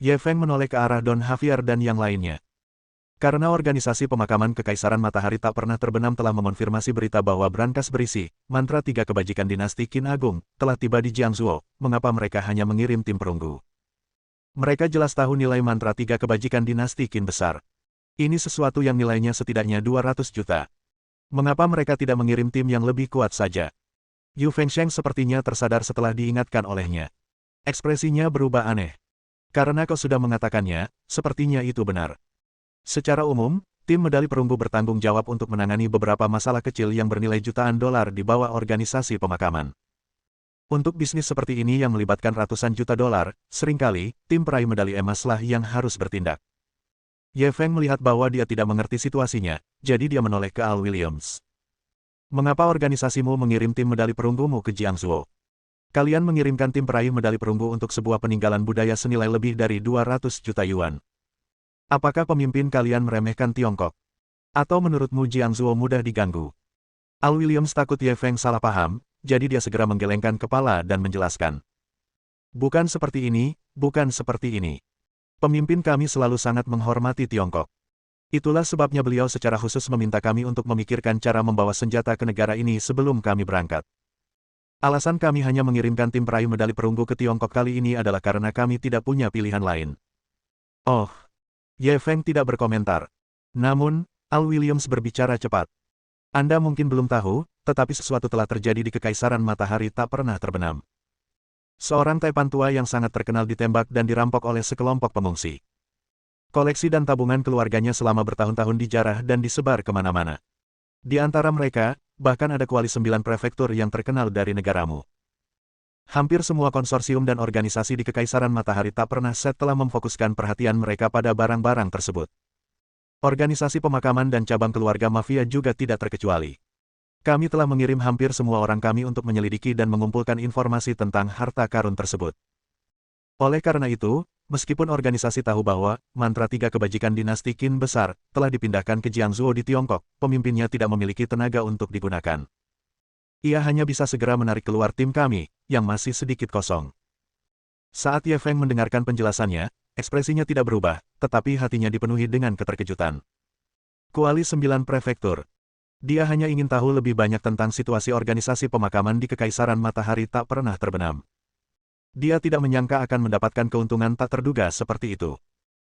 Ye Feng menoleh ke arah Don Javier dan yang lainnya. Karena organisasi pemakaman Kekaisaran Matahari Tak Pernah Terbenam telah mengonfirmasi berita bahwa brankas berisi mantra 3 kebajikan dinasti Qin Agung telah tiba di Jiangzuo, mengapa mereka hanya mengirim tim perunggu? Mereka jelas tahu nilai mantra 3 kebajikan dinasti Qin besar. Ini sesuatu yang nilainya setidaknya 200 juta. Mengapa mereka tidak mengirim tim yang lebih kuat saja? Yu Fengsheng sepertinya tersadar setelah diingatkan olehnya. Ekspresinya berubah aneh. Karena kau sudah mengatakannya, sepertinya itu benar. Secara umum, tim medali perunggu bertanggung jawab untuk menangani beberapa masalah kecil yang bernilai jutaan dolar di bawah organisasi pemakaman. Untuk bisnis seperti ini yang melibatkan ratusan juta dolar, seringkali, tim peraih medali emaslah yang harus bertindak. Ye Feng melihat bahwa dia tidak mengerti situasinya, jadi dia menoleh ke Al Williams. Mengapa organisasimu mengirim tim medali perunggumu ke Jiangsu? Kalian mengirimkan tim peraih medali perunggu untuk sebuah peninggalan budaya senilai lebih dari 200 juta yuan. Apakah pemimpin kalian meremehkan Tiongkok? Atau menurutmu Jiangsu mudah diganggu? Al Williams takut Ye Feng salah paham, jadi dia segera menggelengkan kepala dan menjelaskan. Bukan seperti ini, bukan seperti ini. Pemimpin kami selalu sangat menghormati Tiongkok. Itulah sebabnya beliau secara khusus meminta kami untuk memikirkan cara membawa senjata ke negara ini sebelum kami berangkat. Alasan kami hanya mengirimkan tim peraih medali perunggu ke Tiongkok kali ini adalah karena kami tidak punya pilihan lain. Oh, Ye Feng tidak berkomentar. Namun, Al Williams berbicara cepat. Anda mungkin belum tahu, tetapi sesuatu telah terjadi di Kekaisaran Matahari tak pernah terbenam. Seorang taipan tua yang sangat terkenal ditembak dan dirampok oleh sekelompok pengungsi. Koleksi dan tabungan keluarganya selama bertahun-tahun dijarah dan disebar kemana-mana. Di antara mereka, bahkan ada kuali 9 prefektur yang terkenal dari negaramu. Hampir semua konsorsium dan organisasi di Kekaisaran Matahari tak pernah telah memfokuskan perhatian mereka pada barang-barang tersebut. Organisasi pemakaman dan cabang keluarga mafia juga tidak terkecuali. Kami telah mengirim hampir semua orang kami untuk menyelidiki dan mengumpulkan informasi tentang harta karun tersebut. Oleh karena itu, meskipun organisasi tahu bahwa mantra 3 kebajikan dinasti Qin besar telah dipindahkan ke Jiangsu di Tiongkok, pemimpinnya tidak memiliki tenaga untuk digunakan. Ia hanya bisa segera menarik keluar tim kami, yang masih sedikit kosong. Saat Ye Feng mendengarkan penjelasannya, ekspresinya tidak berubah, tetapi hatinya dipenuhi dengan keterkejutan. Kuali 9 prefektur. Dia hanya ingin tahu lebih banyak tentang situasi organisasi pemakaman di Kekaisaran Matahari tak pernah terbenam. Dia tidak menyangka akan mendapatkan keuntungan tak terduga seperti itu.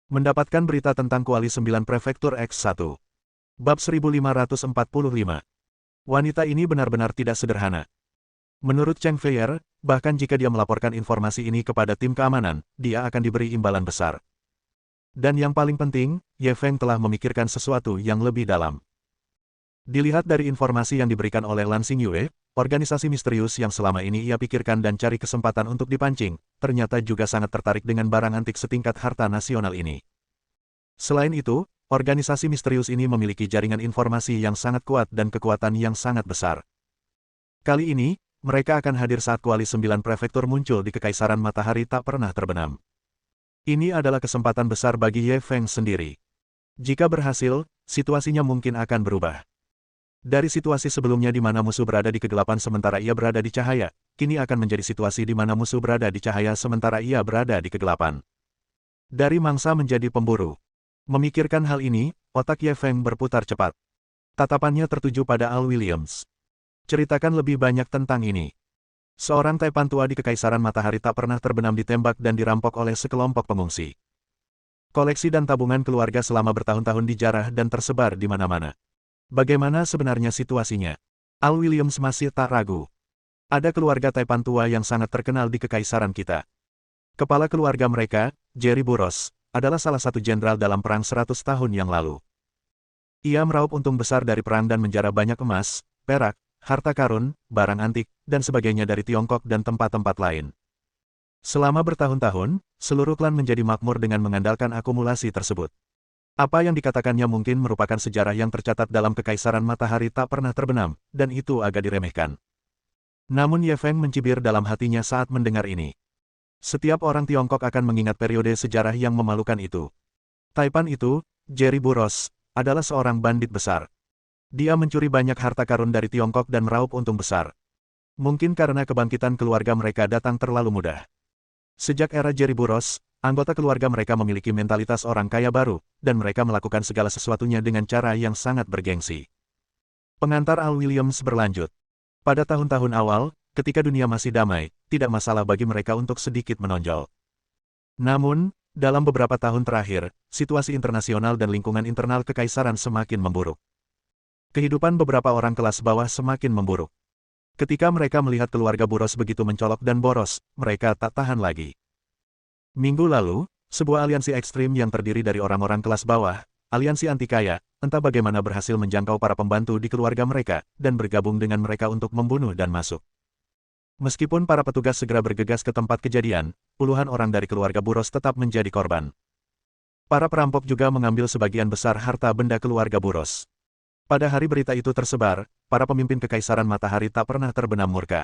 Mendapatkan berita tentang Kuali 9 Prefektur X1. Bab 1545. Wanita ini benar-benar tidak sederhana. Menurut Cheng Feier, bahkan jika dia melaporkan informasi ini kepada tim keamanan, dia akan diberi imbalan besar. Dan yang paling penting, Ye Feng telah memikirkan sesuatu yang lebih dalam. Dilihat dari informasi yang diberikan oleh Lan Xingyue, organisasi misterius yang selama ini ia pikirkan dan cari kesempatan untuk dipancing, ternyata juga sangat tertarik dengan barang antik setingkat harta nasional ini. Selain itu, organisasi misterius ini memiliki jaringan informasi yang sangat kuat dan kekuatan yang sangat besar. Kali ini, mereka akan hadir saat Kuali 9 Prefektur muncul di Kekaisaran Matahari tak pernah terbenam. Ini adalah kesempatan besar bagi Ye Feng sendiri. Jika berhasil, situasinya mungkin akan berubah. Dari situasi sebelumnya di mana musuh berada di kegelapan sementara ia berada di cahaya, kini akan menjadi situasi di mana musuh berada di cahaya sementara ia berada di kegelapan. Dari mangsa menjadi pemburu. Memikirkan hal ini, otak Ye Feng berputar cepat. Tatapannya tertuju pada Al Williams. Ceritakan lebih banyak tentang ini. Seorang taipan tua di Kekaisaran Matahari tak pernah terbenam ditembak dan dirampok oleh sekelompok pengungsi. Koleksi dan tabungan keluarga selama bertahun-tahun dijarah dan tersebar di mana-mana. Bagaimana sebenarnya situasinya? Al Williams masih tak ragu. Ada keluarga taipan tua yang sangat terkenal di Kekaisaran kita. Kepala keluarga mereka, Jerry Burroughs, adalah salah satu jenderal dalam perang 100 tahun yang lalu. Ia meraup untung besar dari perang dan menjara banyak emas, perak, harta karun, barang antik, dan sebagainya dari Tiongkok dan tempat-tempat lain. Selama bertahun-tahun, seluruh klan menjadi makmur dengan mengandalkan akumulasi tersebut. Apa yang dikatakannya mungkin merupakan sejarah yang tercatat dalam Kekaisaran Matahari tak pernah terbenam, dan itu agak diremehkan. Namun Ye Feng mencibir dalam hatinya saat mendengar ini. Setiap orang Tiongkok akan mengingat periode sejarah yang memalukan itu. Taipan itu, Jerry Burroughs, adalah seorang bandit besar. Dia mencuri banyak harta karun dari Tiongkok dan meraup untung besar. Mungkin karena kebangkitan keluarga mereka datang terlalu mudah. Sejak era Jerry Burroughs, anggota keluarga mereka memiliki mentalitas orang kaya baru, dan mereka melakukan segala sesuatunya dengan cara yang sangat bergengsi. Pengantar Al Williams berlanjut. Pada tahun-tahun awal, ketika dunia masih damai, tidak masalah bagi mereka untuk sedikit menonjol. Namun, dalam beberapa tahun terakhir, situasi internasional dan lingkungan internal kekaisaran semakin memburuk. Kehidupan beberapa orang kelas bawah semakin memburuk. Ketika mereka melihat keluarga Burroughs begitu mencolok dan boros, mereka tak tahan lagi. Minggu lalu, sebuah aliansi ekstrim yang terdiri dari orang-orang kelas bawah, aliansi anti kaya, entah bagaimana berhasil menjangkau para pembantu di keluarga mereka, dan bergabung dengan mereka untuk membunuh dan masuk. Meskipun para petugas segera bergegas ke tempat kejadian, puluhan orang dari keluarga Burroughs tetap menjadi korban. Para perampok juga mengambil sebagian besar harta benda keluarga Buros. Pada hari berita itu tersebar, para pemimpin Kekaisaran Matahari tak pernah terbenam murka.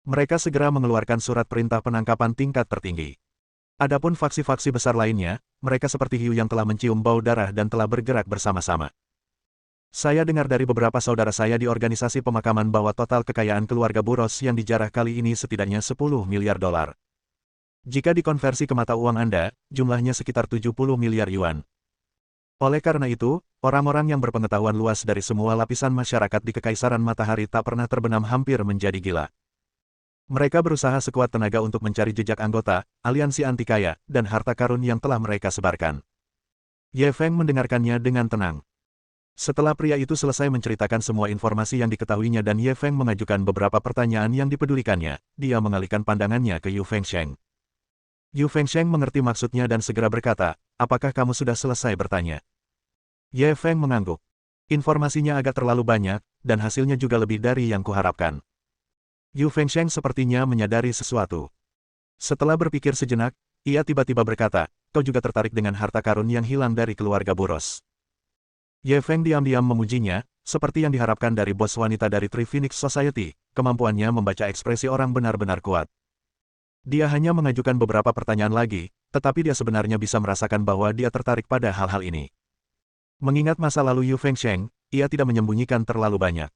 Mereka segera mengeluarkan surat perintah penangkapan tingkat tertinggi. Adapun faksi-faksi besar lainnya, mereka seperti hiu yang telah mencium bau darah dan telah bergerak bersama-sama. Saya dengar dari beberapa saudara saya di organisasi pemakaman bahwa total kekayaan keluarga Buros yang dijarah kali ini setidaknya 10 miliar dolar. Jika dikonversi ke mata uang Anda, jumlahnya sekitar 70 miliar yuan. Oleh karena itu, orang-orang yang berpengetahuan luas dari semua lapisan masyarakat di Kekaisaran Matahari tak pernah terbenam hampir menjadi gila. Mereka berusaha sekuat tenaga untuk mencari jejak anggota, aliansi anti kaya, dan harta karun yang telah mereka sebarkan. Ye Feng mendengarkannya dengan tenang. Setelah pria itu selesai menceritakan semua informasi yang diketahuinya dan Ye Feng mengajukan beberapa pertanyaan yang dipedulikannya, dia mengalihkan pandangannya ke Yu Fengsheng. Yu Fengsheng mengerti maksudnya dan segera berkata, apakah kamu sudah selesai bertanya? Ye Feng mengangguk. Informasinya agak terlalu banyak, dan hasilnya juga lebih dari yang kuharapkan. Yu Fengsheng sepertinya menyadari sesuatu. Setelah berpikir sejenak, ia tiba-tiba berkata, kau juga tertarik dengan harta karun yang hilang dari keluarga Buros. Ye Feng diam-diam memujinya, seperti yang diharapkan dari bos wanita dari Three Phoenix Society, kemampuannya membaca ekspresi orang benar-benar kuat. Dia hanya mengajukan beberapa pertanyaan lagi, tetapi dia sebenarnya bisa merasakan bahwa dia tertarik pada hal-hal ini. Mengingat masa lalu Yu Fengsheng, ia tidak menyembunyikan terlalu banyak.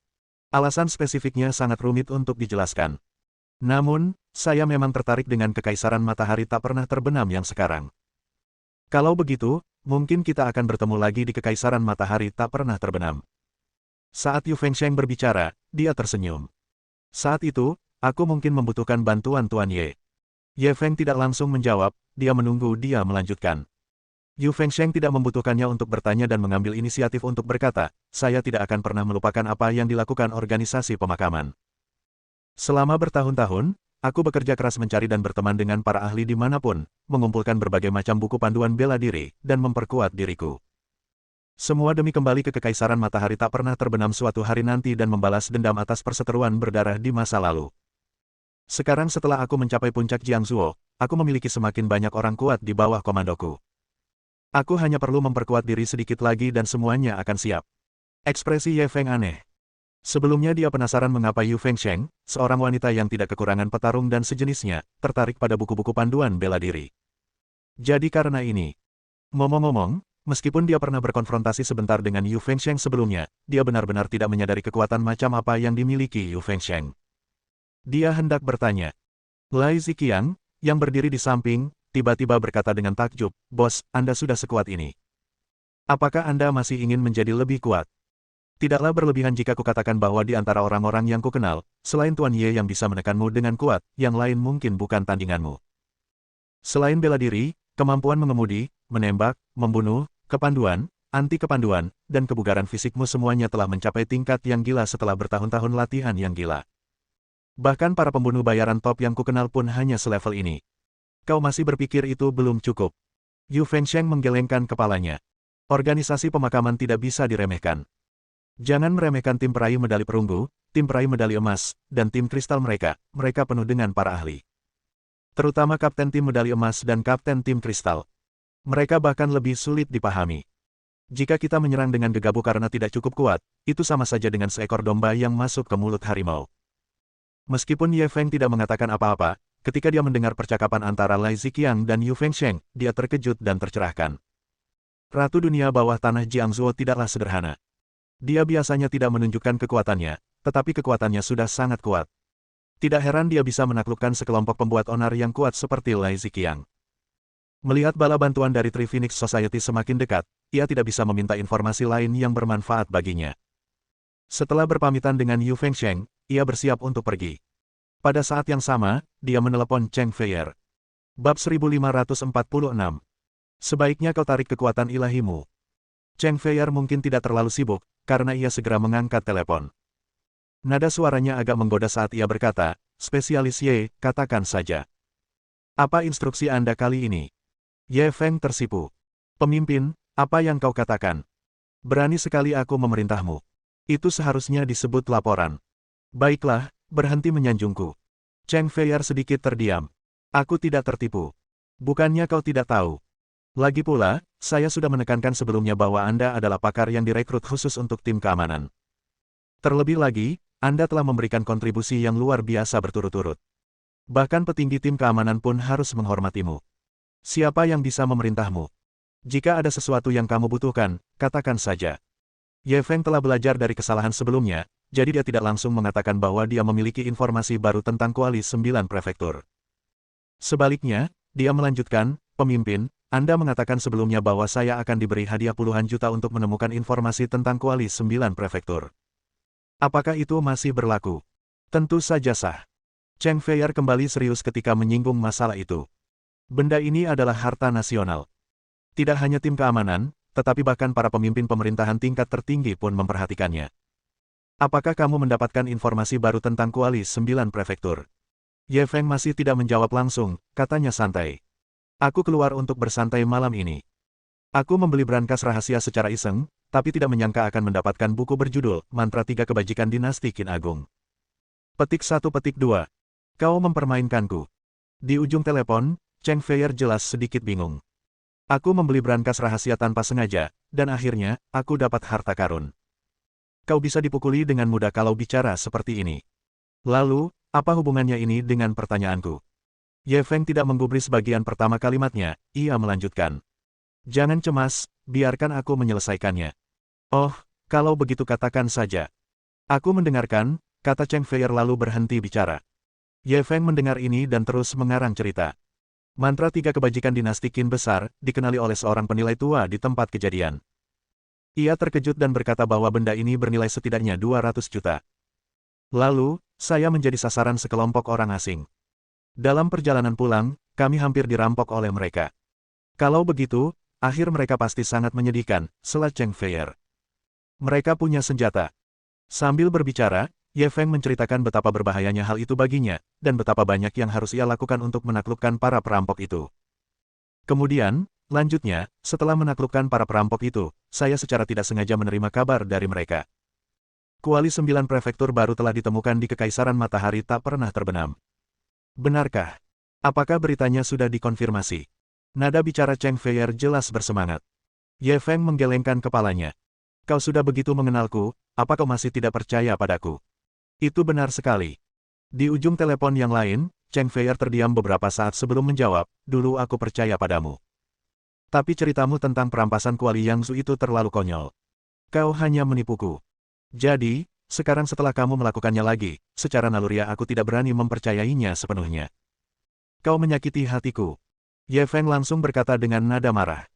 Alasan spesifiknya sangat rumit untuk dijelaskan. Namun, saya memang tertarik dengan Kekaisaran Matahari tak pernah terbenam yang sekarang. Kalau begitu, mungkin kita akan bertemu lagi di Kekaisaran Matahari tak pernah terbenam. Saat Yu Fengsheng berbicara, dia tersenyum. Saat itu, aku mungkin membutuhkan bantuan Tuan Ye. Ye Feng tidak langsung menjawab, dia menunggu dia melanjutkan. Yu Fengsheng tidak membutuhkannya untuk bertanya dan mengambil inisiatif untuk berkata, saya tidak akan pernah melupakan apa yang dilakukan organisasi pemakaman. Selama bertahun-tahun, aku bekerja keras mencari dan berteman dengan para ahli dimanapun, mengumpulkan berbagai macam buku panduan bela diri, dan memperkuat diriku. Semua demi kembali ke Kekaisaran Matahari tak pernah terbenam suatu hari nanti dan membalas dendam atas perseteruan berdarah di masa lalu. Sekarang setelah aku mencapai puncak Jiangzuo, aku memiliki semakin banyak orang kuat di bawah komandoku. Aku hanya perlu memperkuat diri sedikit lagi dan semuanya akan siap. Ekspresi Ye Feng aneh. Sebelumnya dia penasaran mengapa Yu Fengsheng, seorang wanita yang tidak kekurangan petarung dan sejenisnya, tertarik pada buku-buku panduan bela diri. Jadi karena ini. Ngomong-ngomong, meskipun dia pernah berkonfrontasi sebentar dengan Yu Fengsheng sebelumnya, dia benar-benar tidak menyadari kekuatan macam apa yang dimiliki Yu Fengsheng. Dia hendak bertanya. Lai Ziqiang, yang berdiri di samping, tiba-tiba berkata dengan takjub, Bos, Anda sudah sekuat ini. Apakah Anda masih ingin menjadi lebih kuat? Tidaklah berlebihan jika kukatakan bahwa di antara orang-orang yang kukenal, selain Tuan Ye yang bisa menekanmu dengan kuat, yang lain mungkin bukan tandinganmu. Selain bela diri, kemampuan mengemudi, menembak, membunuh, kepanduan, anti-kepanduan, dan kebugaran fisikmu semuanya telah mencapai tingkat yang gila setelah bertahun-tahun latihan yang gila. Bahkan para pembunuh bayaran top yang kukenal pun hanya selevel ini. Kau masih berpikir itu belum cukup? Yu Fengsheng menggelengkan kepalanya. Organisasi pemakaman tidak bisa diremehkan. Jangan meremehkan tim peraih medali perunggu, tim peraih medali emas, dan tim kristal mereka penuh dengan para ahli. Terutama kapten tim medali emas dan kapten tim kristal. Mereka bahkan lebih sulit dipahami. Jika kita menyerang dengan gegabah karena tidak cukup kuat, itu sama saja dengan seekor domba yang masuk ke mulut harimau. Meskipun Ye Feng tidak mengatakan apa-apa, ketika dia mendengar percakapan antara Lai Ziqiang dan Yu Fengsheng, dia terkejut dan tercerahkan. Ratu dunia bawah tanah Jiangzuo tidaklah sederhana. Dia biasanya tidak menunjukkan kekuatannya, tetapi kekuatannya sudah sangat kuat. Tidak heran dia bisa menaklukkan sekelompok pembuat onar yang kuat seperti Lai Ziqiang. Melihat bala bantuan dari Three Phoenix Society semakin dekat, ia tidak bisa meminta informasi lain yang bermanfaat baginya. Setelah berpamitan dengan Yu Fengsheng, ia bersiap untuk pergi. Pada saat yang sama, dia menelepon Cheng Feier. Bab 1546. Sebaiknya kau tarik kekuatan ilahimu. Cheng Feier mungkin tidak terlalu sibuk, karena ia segera mengangkat telepon. Nada suaranya agak menggoda saat ia berkata, Spesialis Ye, katakan saja. Apa instruksi Anda kali ini? Ye Feng tersipu. Pemimpin, apa yang kau katakan? Berani sekali aku memerintahmu. Itu seharusnya disebut laporan. Baiklah, berhenti menyanjungku. Cheng Feier sedikit terdiam. Aku tidak tertipu. Bukannya kau tidak tahu. Lagi pula, saya sudah menekankan sebelumnya bahwa Anda adalah pakar yang direkrut khusus untuk tim keamanan. Terlebih lagi, Anda telah memberikan kontribusi yang luar biasa berturut-turut. Bahkan petinggi tim keamanan pun harus menghormatimu. Siapa yang bisa memerintahmu? Jika ada sesuatu yang kamu butuhkan, katakan saja. Ye Feng telah belajar dari kesalahan sebelumnya, jadi dia tidak langsung mengatakan bahwa dia memiliki informasi baru tentang Koalisi 9 Prefektur. Sebaliknya, dia melanjutkan, pemimpin, Anda mengatakan sebelumnya bahwa saya akan diberi hadiah puluhan juta untuk menemukan informasi tentang Koalisi 9 Prefektur. Apakah itu masih berlaku? Tentu saja sah. Cheng Feier kembali serius ketika menyinggung masalah itu. Benda ini adalah harta nasional. Tidak hanya tim keamanan, tetapi bahkan para pemimpin pemerintahan tingkat tertinggi pun memperhatikannya. Apakah kamu mendapatkan informasi baru tentang Koalisi 9 Prefektur? Ye Feng masih tidak menjawab langsung, katanya santai. Aku keluar untuk bersantai malam ini. Aku membeli brankas rahasia secara iseng, tapi tidak menyangka akan mendapatkan buku berjudul Mantra 3 Kebajikan Dinasti Qin Agung. Petik 1 petik 2. Kau mempermainkanku. Di ujung telepon, Cheng Feier jelas sedikit bingung. Aku membeli brankas rahasia tanpa sengaja, dan akhirnya, aku dapat harta karun. Kau bisa dipukuli dengan mudah kalau bicara seperti ini. Lalu, apa hubungannya ini dengan pertanyaanku? Ye Feng tidak menggubris bagian pertama kalimatnya, ia melanjutkan. Jangan cemas, biarkan aku menyelesaikannya. Oh, kalau begitu katakan saja. Aku mendengarkan, kata Cheng Feier lalu berhenti bicara. Ye Feng mendengar ini dan terus mengarang cerita. Mantra 3 Kebajikan Dinasti Qin besar, dikenali oleh seorang penilai tua di tempat kejadian. Ia terkejut dan berkata bahwa benda ini bernilai setidaknya 200 juta. Lalu, saya menjadi sasaran sekelompok orang asing. Dalam perjalanan pulang, kami hampir dirampok oleh mereka. Kalau begitu, akhir mereka pasti sangat menyedihkan, sela Cheng Feier. Mereka punya senjata. Sambil berbicara, Ye Feng menceritakan betapa berbahayanya hal itu baginya, dan betapa banyak yang harus ia lakukan untuk menaklukkan para perampok itu. Kemudian, lanjutnya, setelah menaklukkan para perampok itu, saya secara tidak sengaja menerima kabar dari mereka. Koalisi 9 Prefektur baru telah ditemukan di Kekaisaran Matahari tak pernah terbenam. Benarkah? Apakah beritanya sudah dikonfirmasi? Nada bicara Cheng Feier jelas bersemangat. Ye Feng menggelengkan kepalanya. Kau sudah begitu mengenalku, apa kau masih tidak percaya padaku? Itu benar sekali. Di ujung telepon yang lain, Cheng Feier terdiam beberapa saat sebelum menjawab, dulu aku percaya padamu. Tapi ceritamu tentang perampasan Kuali Yangzu itu terlalu konyol. Kau hanya menipuku. Jadi, sekarang setelah kamu melakukannya lagi, secara naluriah aku tidak berani mempercayainya sepenuhnya. Kau menyakiti hatiku. Ye Feng langsung berkata dengan nada marah.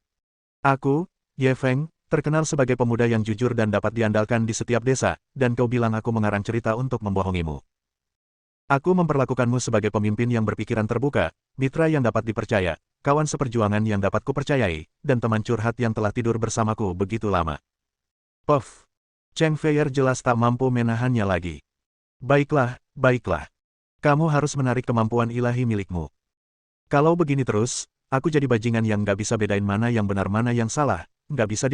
Aku, Ye Feng, terkenal sebagai pemuda yang jujur dan dapat diandalkan di setiap desa, dan kau bilang aku mengarang cerita untuk membohongimu. Aku memperlakukanmu sebagai pemimpin yang berpikiran terbuka, mitra yang dapat dipercaya, kawan seperjuangan yang dapat kupercayai, dan teman curhat yang telah tidur bersamaku begitu lama. Puff. Cheng Feier jelas tak mampu menahannya lagi. Baiklah, baiklah. Kamu harus menarik kemampuan ilahi milikmu. Kalau begini terus, aku jadi bajingan yang nggak bisa bedain mana yang benar mana yang salah, nggak bisa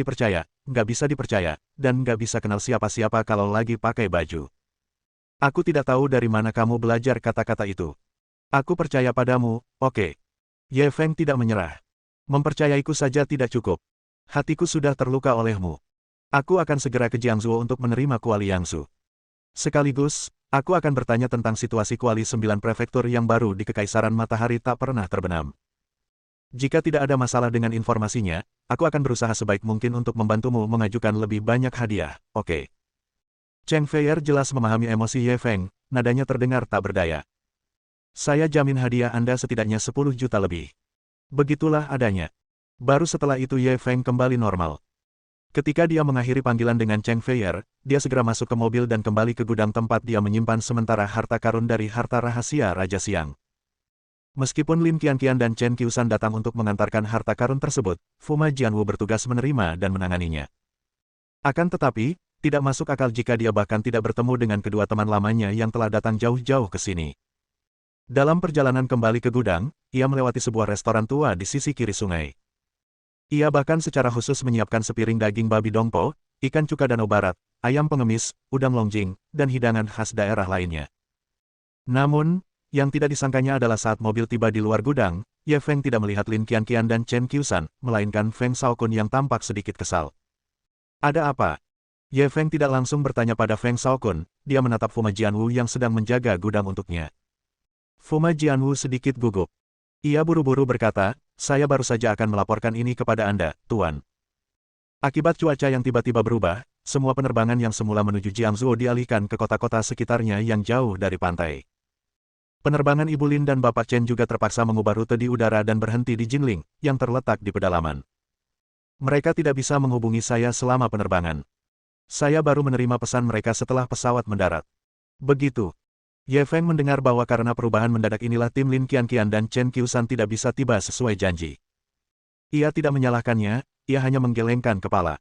dipercaya, dan nggak bisa kenal siapa-siapa kalau lagi pakai baju. Aku tidak tahu dari mana kamu belajar kata-kata itu. Aku percaya padamu, oke. Ye Feng tidak menyerah. Mempercayaiku saja tidak cukup. Hatiku sudah terluka olehmu. Aku akan segera ke Jiangzhou untuk menerima Kuali Yangzu. Sekaligus, aku akan bertanya tentang situasi Koalisi 9 Prefektur yang baru di Kekaisaran Matahari tak pernah terbenam. Jika tidak ada masalah dengan informasinya, aku akan berusaha sebaik mungkin untuk membantumu mengajukan lebih banyak hadiah, oke? Cheng Feier jelas memahami emosi Ye Feng, nadanya terdengar tak berdaya. Saya jamin hadiah Anda setidaknya 10 juta lebih. Begitulah adanya. Baru setelah itu Ye Feng kembali normal. Ketika dia mengakhiri panggilan dengan Cheng Feier, dia segera masuk ke mobil dan kembali ke gudang tempat dia menyimpan sementara harta karun dari harta rahasia Raja Siang. Meskipun Lin Qianqian dan Chen Qiusan datang untuk mengantarkan harta karun tersebut, Fuma Jianwu bertugas menerima dan menanganinya. Akan tetapi, tidak masuk akal jika dia bahkan tidak bertemu dengan kedua teman lamanya yang telah datang jauh-jauh ke sini. Dalam perjalanan kembali ke gudang, ia melewati sebuah restoran tua di sisi kiri sungai. Ia bahkan secara khusus menyiapkan sepiring daging babi dongpo, ikan cuka danau barat, ayam pengemis, udang longjing, dan hidangan khas daerah lainnya. Namun, yang tidak disangkanya adalah saat mobil tiba di luar gudang, Ye Feng tidak melihat Lin Qianqian dan Chen Qiusan, melainkan Feng Shaokun yang tampak sedikit kesal. Ada apa? Ye Feng tidak langsung bertanya pada Feng Shaokun, dia menatap Fuma Jianwu yang sedang menjaga gudang untuknya. Fuma Jianwu sedikit gugup. Ia buru-buru berkata, saya baru saja akan melaporkan ini kepada Anda, Tuan. Akibat cuaca yang tiba-tiba berubah, semua penerbangan yang semula menuju Jiangzhou dialihkan ke kota-kota sekitarnya yang jauh dari pantai. Penerbangan Ibu Lin dan Bapak Chen juga terpaksa mengubah rute di udara dan berhenti di Jinling, yang terletak di pedalaman. Mereka tidak bisa menghubungi saya selama penerbangan. Saya baru menerima pesan mereka setelah pesawat mendarat. Begitu. Ye Feng mendengar bahwa karena perubahan mendadak inilah tim Lin Qianqian dan Chen Qiusan tidak bisa tiba sesuai janji. Ia tidak menyalahkannya, ia hanya menggelengkan kepala.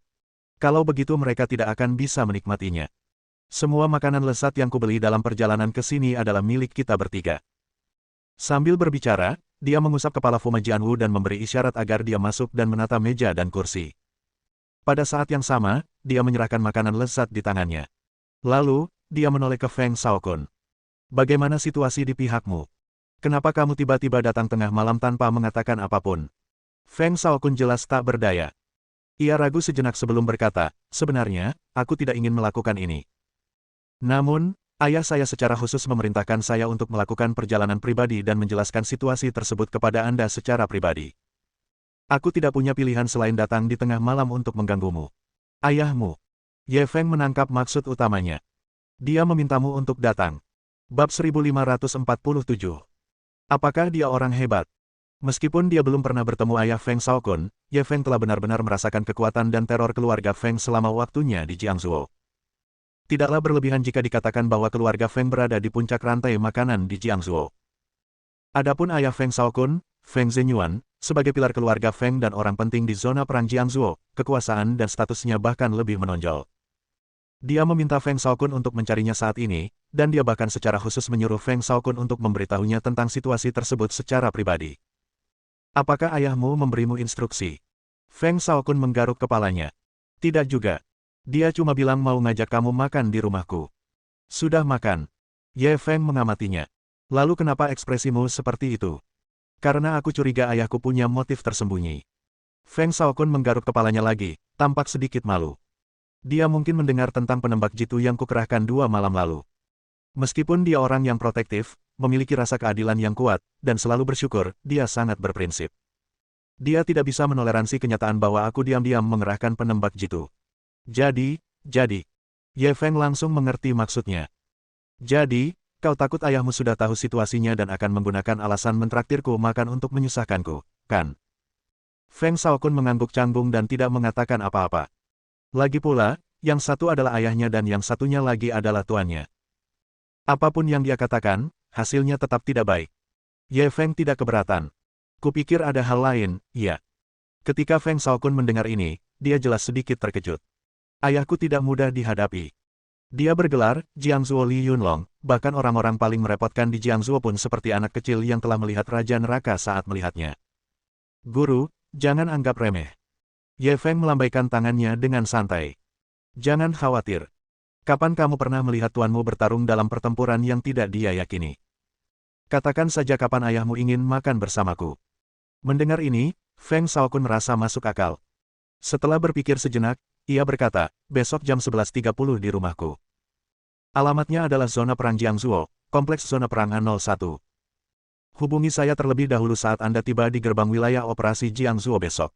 Kalau begitu mereka tidak akan bisa menikmatinya. Semua makanan lezat yang kubeli dalam perjalanan ke sini adalah milik kita bertiga. Sambil berbicara, dia mengusap kepala Fuma Jianwu dan memberi isyarat agar dia masuk dan menata meja dan kursi. Pada saat yang sama, dia menyerahkan makanan lezat di tangannya. Lalu, dia menoleh ke Feng Shaokun. Bagaimana situasi di pihakmu? Kenapa kamu tiba-tiba datang tengah malam tanpa mengatakan apapun? Feng Shaokun jelas tak berdaya. Ia ragu sejenak sebelum berkata, sebenarnya, aku tidak ingin melakukan ini. Namun, ayah saya secara khusus memerintahkan saya untuk melakukan perjalanan pribadi dan menjelaskan situasi tersebut kepada Anda secara pribadi. Aku tidak punya pilihan selain datang di tengah malam untuk mengganggumu. Ayahmu. Ye Feng menangkap maksud utamanya. Dia memintamu untuk datang. Bab 1547. Apakah dia orang hebat? Meskipun dia belum pernah bertemu ayah Feng Shaokun, Ye Feng telah benar-benar merasakan kekuatan dan teror keluarga Feng selama waktunya di Jiangzhou. Tidaklah berlebihan jika dikatakan bahwa keluarga Feng berada di puncak rantai makanan di Jiangzhou. Adapun ayah Feng Shaokun, Feng Zhenyuan, sebagai pilar keluarga Feng dan orang penting di zona perang Jiangzhou, kekuasaan dan statusnya bahkan lebih menonjol. Dia meminta Feng Shaokun untuk mencarinya saat ini, dan dia bahkan secara khusus menyuruh Feng Shaokun untuk memberitahunya tentang situasi tersebut secara pribadi. Apakah ayahmu memberimu instruksi? Feng Shaokun menggaruk kepalanya. Tidak juga. Dia cuma bilang mau ngajak kamu makan di rumahku. Sudah makan. Ye Feng mengamatinya. Lalu kenapa ekspresimu seperti itu? Karena aku curiga ayahku punya motif tersembunyi. Feng Shaokun menggaruk kepalanya lagi, tampak sedikit malu. Dia mungkin mendengar tentang penembak jitu yang kukerahkan 2 malam lalu. Meskipun dia orang yang protektif, memiliki rasa keadilan yang kuat, dan selalu bersyukur, dia sangat berprinsip. Dia tidak bisa menoleransi kenyataan bahwa aku diam-diam mengerahkan penembak jitu. Jadi, Ye Feng langsung mengerti maksudnya. Jadi, kau takut ayahmu sudah tahu situasinya dan akan menggunakan alasan mentraktirku makan untuk menyusahkanku, kan? Feng Shaokun mengangguk canggung dan tidak mengatakan apa-apa. Lagi pula, yang satu adalah ayahnya dan yang satunya lagi adalah tuannya. Apapun yang dia katakan, hasilnya tetap tidak baik. Ye Feng tidak keberatan. Kupikir ada hal lain, iya. Ketika Feng Shaokun mendengar ini, dia jelas sedikit terkejut. Ayahku tidak mudah dihadapi. Dia bergelar, Jiangzuo Li Yunlong, bahkan orang-orang paling merepotkan di Jiangzuo pun seperti anak kecil yang telah melihat Raja Neraka saat melihatnya. Guru, jangan anggap remeh. Ye Feng melambaikan tangannya dengan santai. Jangan khawatir. Kapan kamu pernah melihat tuanmu bertarung dalam pertempuran yang tidak dia yakini? Katakan saja kapan ayahmu ingin makan bersamaku. Mendengar ini, Feng Shaokun merasa masuk akal. Setelah berpikir sejenak, ia berkata, besok jam 11.30 di rumahku. Alamatnya adalah zona perang Jiangzhou, kompleks zona perang A01. Hubungi saya terlebih dahulu saat Anda tiba di gerbang wilayah operasi Jiangzhou besok.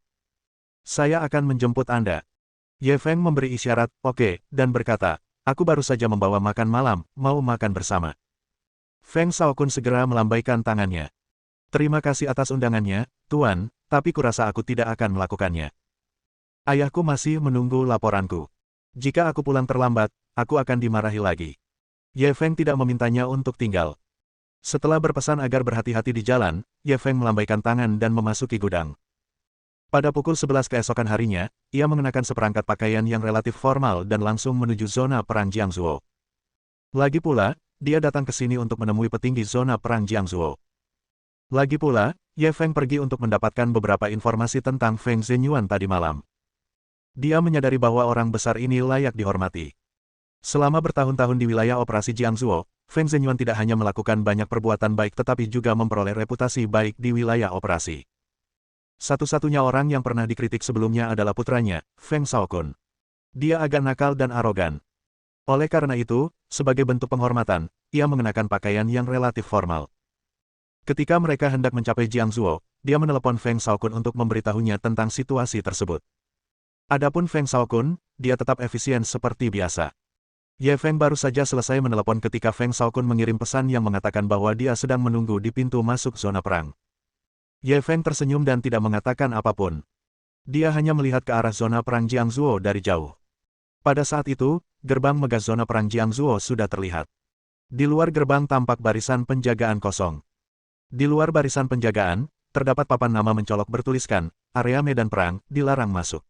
Saya akan menjemput Anda. Ye Feng memberi isyarat, oke, dan berkata, aku baru saja membawa makan malam, mau makan bersama. Feng Shaokun segera melambaikan tangannya. Terima kasih atas undangannya, Tuan, tapi kurasa aku tidak akan melakukannya. Ayahku masih menunggu laporanku. Jika aku pulang terlambat, aku akan dimarahi lagi. Ye Feng tidak memintanya untuk tinggal. Setelah berpesan agar berhati-hati di jalan, Ye Feng melambaikan tangan dan memasuki gudang. Pada pukul 11 keesokan harinya, ia mengenakan seperangkat pakaian yang relatif formal dan langsung menuju zona perang Jiangzhou. Lagi pula, dia datang ke sini untuk menemui petinggi zona perang Jiangzhou. Lagi pula, Ye Feng pergi untuk mendapatkan beberapa informasi tentang Feng Zhenyuan tadi malam. Dia menyadari bahwa orang besar ini layak dihormati. Selama bertahun-tahun di wilayah operasi Jiangzhou, Feng Zhenyuan tidak hanya melakukan banyak perbuatan baik tetapi juga memperoleh reputasi baik di wilayah operasi. Satu-satunya orang yang pernah dikritik sebelumnya adalah putranya, Feng Shaokun. Dia agak nakal dan arogan. Oleh karena itu, sebagai bentuk penghormatan, ia mengenakan pakaian yang relatif formal. Ketika mereka hendak mencapai Jiangzuo, dia menelepon Feng Shaokun untuk memberitahunya tentang situasi tersebut. Adapun Feng Shaokun, dia tetap efisien seperti biasa. Ye Feng baru saja selesai menelepon ketika Feng Shaokun mengirim pesan yang mengatakan bahwa dia sedang menunggu di pintu masuk zona perang. Ye Feng tersenyum dan tidak mengatakan apapun. Dia hanya melihat ke arah zona perang Jiangzuo dari jauh. Pada saat itu, gerbang megah zona perang Jiangzuo sudah terlihat. Di luar gerbang tampak barisan penjagaan kosong. Di luar barisan penjagaan, terdapat papan nama mencolok bertuliskan, area medan perang, dilarang masuk.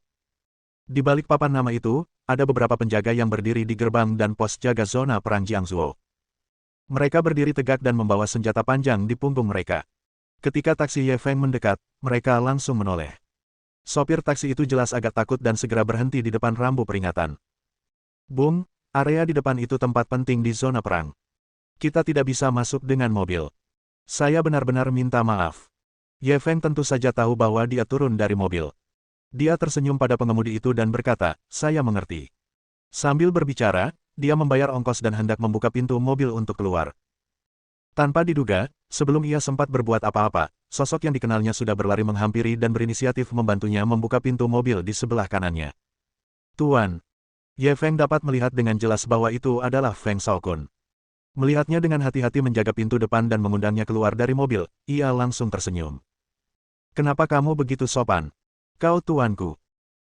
Di balik papan nama itu, ada beberapa penjaga yang berdiri di gerbang dan pos jaga zona perang Jiangzuo. Mereka berdiri tegak dan membawa senjata panjang di punggung mereka. Ketika taksi Ye Feng mendekat, mereka langsung menoleh. Sopir taksi itu jelas agak takut dan segera berhenti di depan rambu peringatan. Bung, area di depan itu tempat penting di zona perang. Kita tidak bisa masuk dengan mobil. Saya benar-benar minta maaf. Ye Feng tentu saja tahu bahwa dia turun dari mobil. Dia tersenyum pada pengemudi itu dan berkata, saya mengerti. Sambil berbicara, dia membayar ongkos dan hendak membuka pintu mobil untuk keluar. Tanpa diduga, sebelum ia sempat berbuat apa-apa, sosok yang dikenalnya sudah berlari menghampiri dan berinisiatif membantunya membuka pintu mobil di sebelah kanannya. Tuan. Ye Feng dapat melihat dengan jelas bahwa itu adalah Feng Shaokun. Melihatnya dengan hati-hati menjaga pintu depan dan mengundangnya keluar dari mobil, ia langsung tersenyum. Kenapa kamu begitu sopan? Kau tuanku.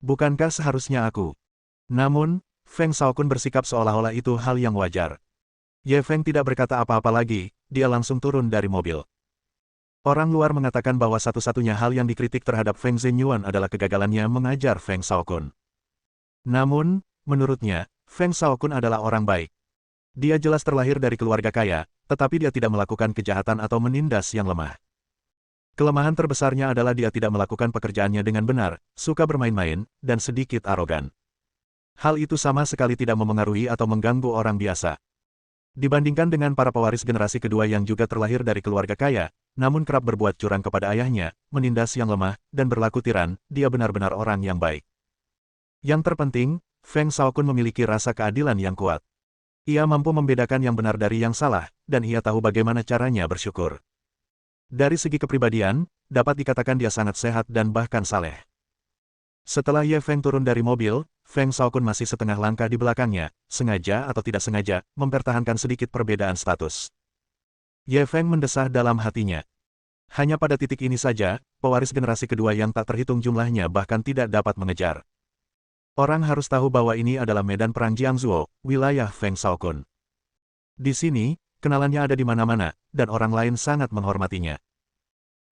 Bukankah seharusnya aku? Namun, Feng Shaokun bersikap seolah-olah itu hal yang wajar. Ye Feng tidak berkata apa-apa lagi, dia langsung turun dari mobil. Orang luar mengatakan bahwa satu-satunya hal yang dikritik terhadap Feng Zhenyuan adalah kegagalannya mengajar Feng Shaokun. Namun, menurutnya, Feng Shaokun adalah orang baik. Dia jelas terlahir dari keluarga kaya, tetapi dia tidak melakukan kejahatan atau menindas yang lemah. Kelemahan terbesarnya adalah dia tidak melakukan pekerjaannya dengan benar, suka bermain-main, dan sedikit arogan. Hal itu sama sekali tidak memengaruhi atau mengganggu orang biasa. Dibandingkan dengan para pewaris generasi kedua yang juga terlahir dari keluarga kaya, namun kerap berbuat curang kepada ayahnya, menindas yang lemah, dan berlaku tiran, dia benar-benar orang yang baik. Yang terpenting, Feng Shaokun memiliki rasa keadilan yang kuat. Ia mampu membedakan yang benar dari yang salah, dan ia tahu bagaimana caranya bersyukur. Dari segi kepribadian, dapat dikatakan dia sangat sehat dan bahkan saleh. Setelah Ye Feng turun dari mobil, Feng Shaokun masih setengah langkah di belakangnya, sengaja atau tidak sengaja, mempertahankan sedikit perbedaan status. Ye Feng mendesah dalam hatinya. Hanya pada titik ini saja, pewaris generasi kedua yang tak terhitung jumlahnya bahkan tidak dapat mengejar. Orang harus tahu bahwa ini adalah medan perang Jiangzuo, wilayah Feng Shaokun. Di sini, kenalannya ada di mana-mana, dan orang lain sangat menghormatinya.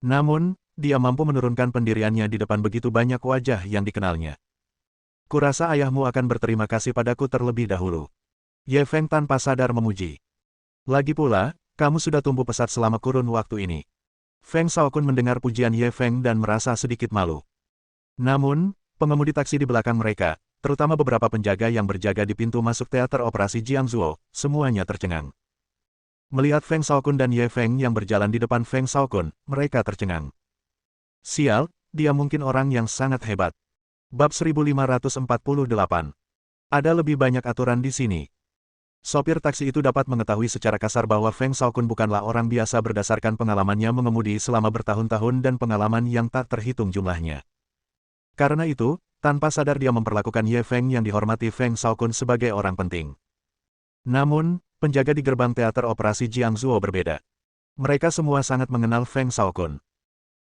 Namun, dia mampu menurunkan pendiriannya di depan begitu banyak wajah yang dikenalnya. Kurasa ayahmu akan berterima kasih padaku terlebih dahulu. Ye Feng tanpa sadar memuji. Lagi pula, kamu sudah tumbuh pesat selama kurun waktu ini. Feng Shaokun mendengar pujian Ye Feng dan merasa sedikit malu. Namun, pengemudi taksi di belakang mereka, terutama beberapa penjaga yang berjaga di pintu masuk teater operasi Jiangzuo, semuanya tercengang. Melihat Feng Shaokun dan Ye Feng yang berjalan di depan Feng Shaokun, mereka tercengang. Sial, dia mungkin orang yang sangat hebat. Bab 1548. Ada lebih banyak aturan di sini. Sopir taksi itu dapat mengetahui secara kasar bahwa Feng Shaokun bukanlah orang biasa berdasarkan pengalamannya mengemudi selama bertahun-tahun dan pengalaman yang tak terhitung jumlahnya. Karena itu, tanpa sadar dia memperlakukan Ye Feng yang dihormati Feng Shaokun sebagai orang penting. Namun, penjaga di gerbang teater operasi Jiangzuo berbeda. Mereka semua sangat mengenal Feng Shaokun.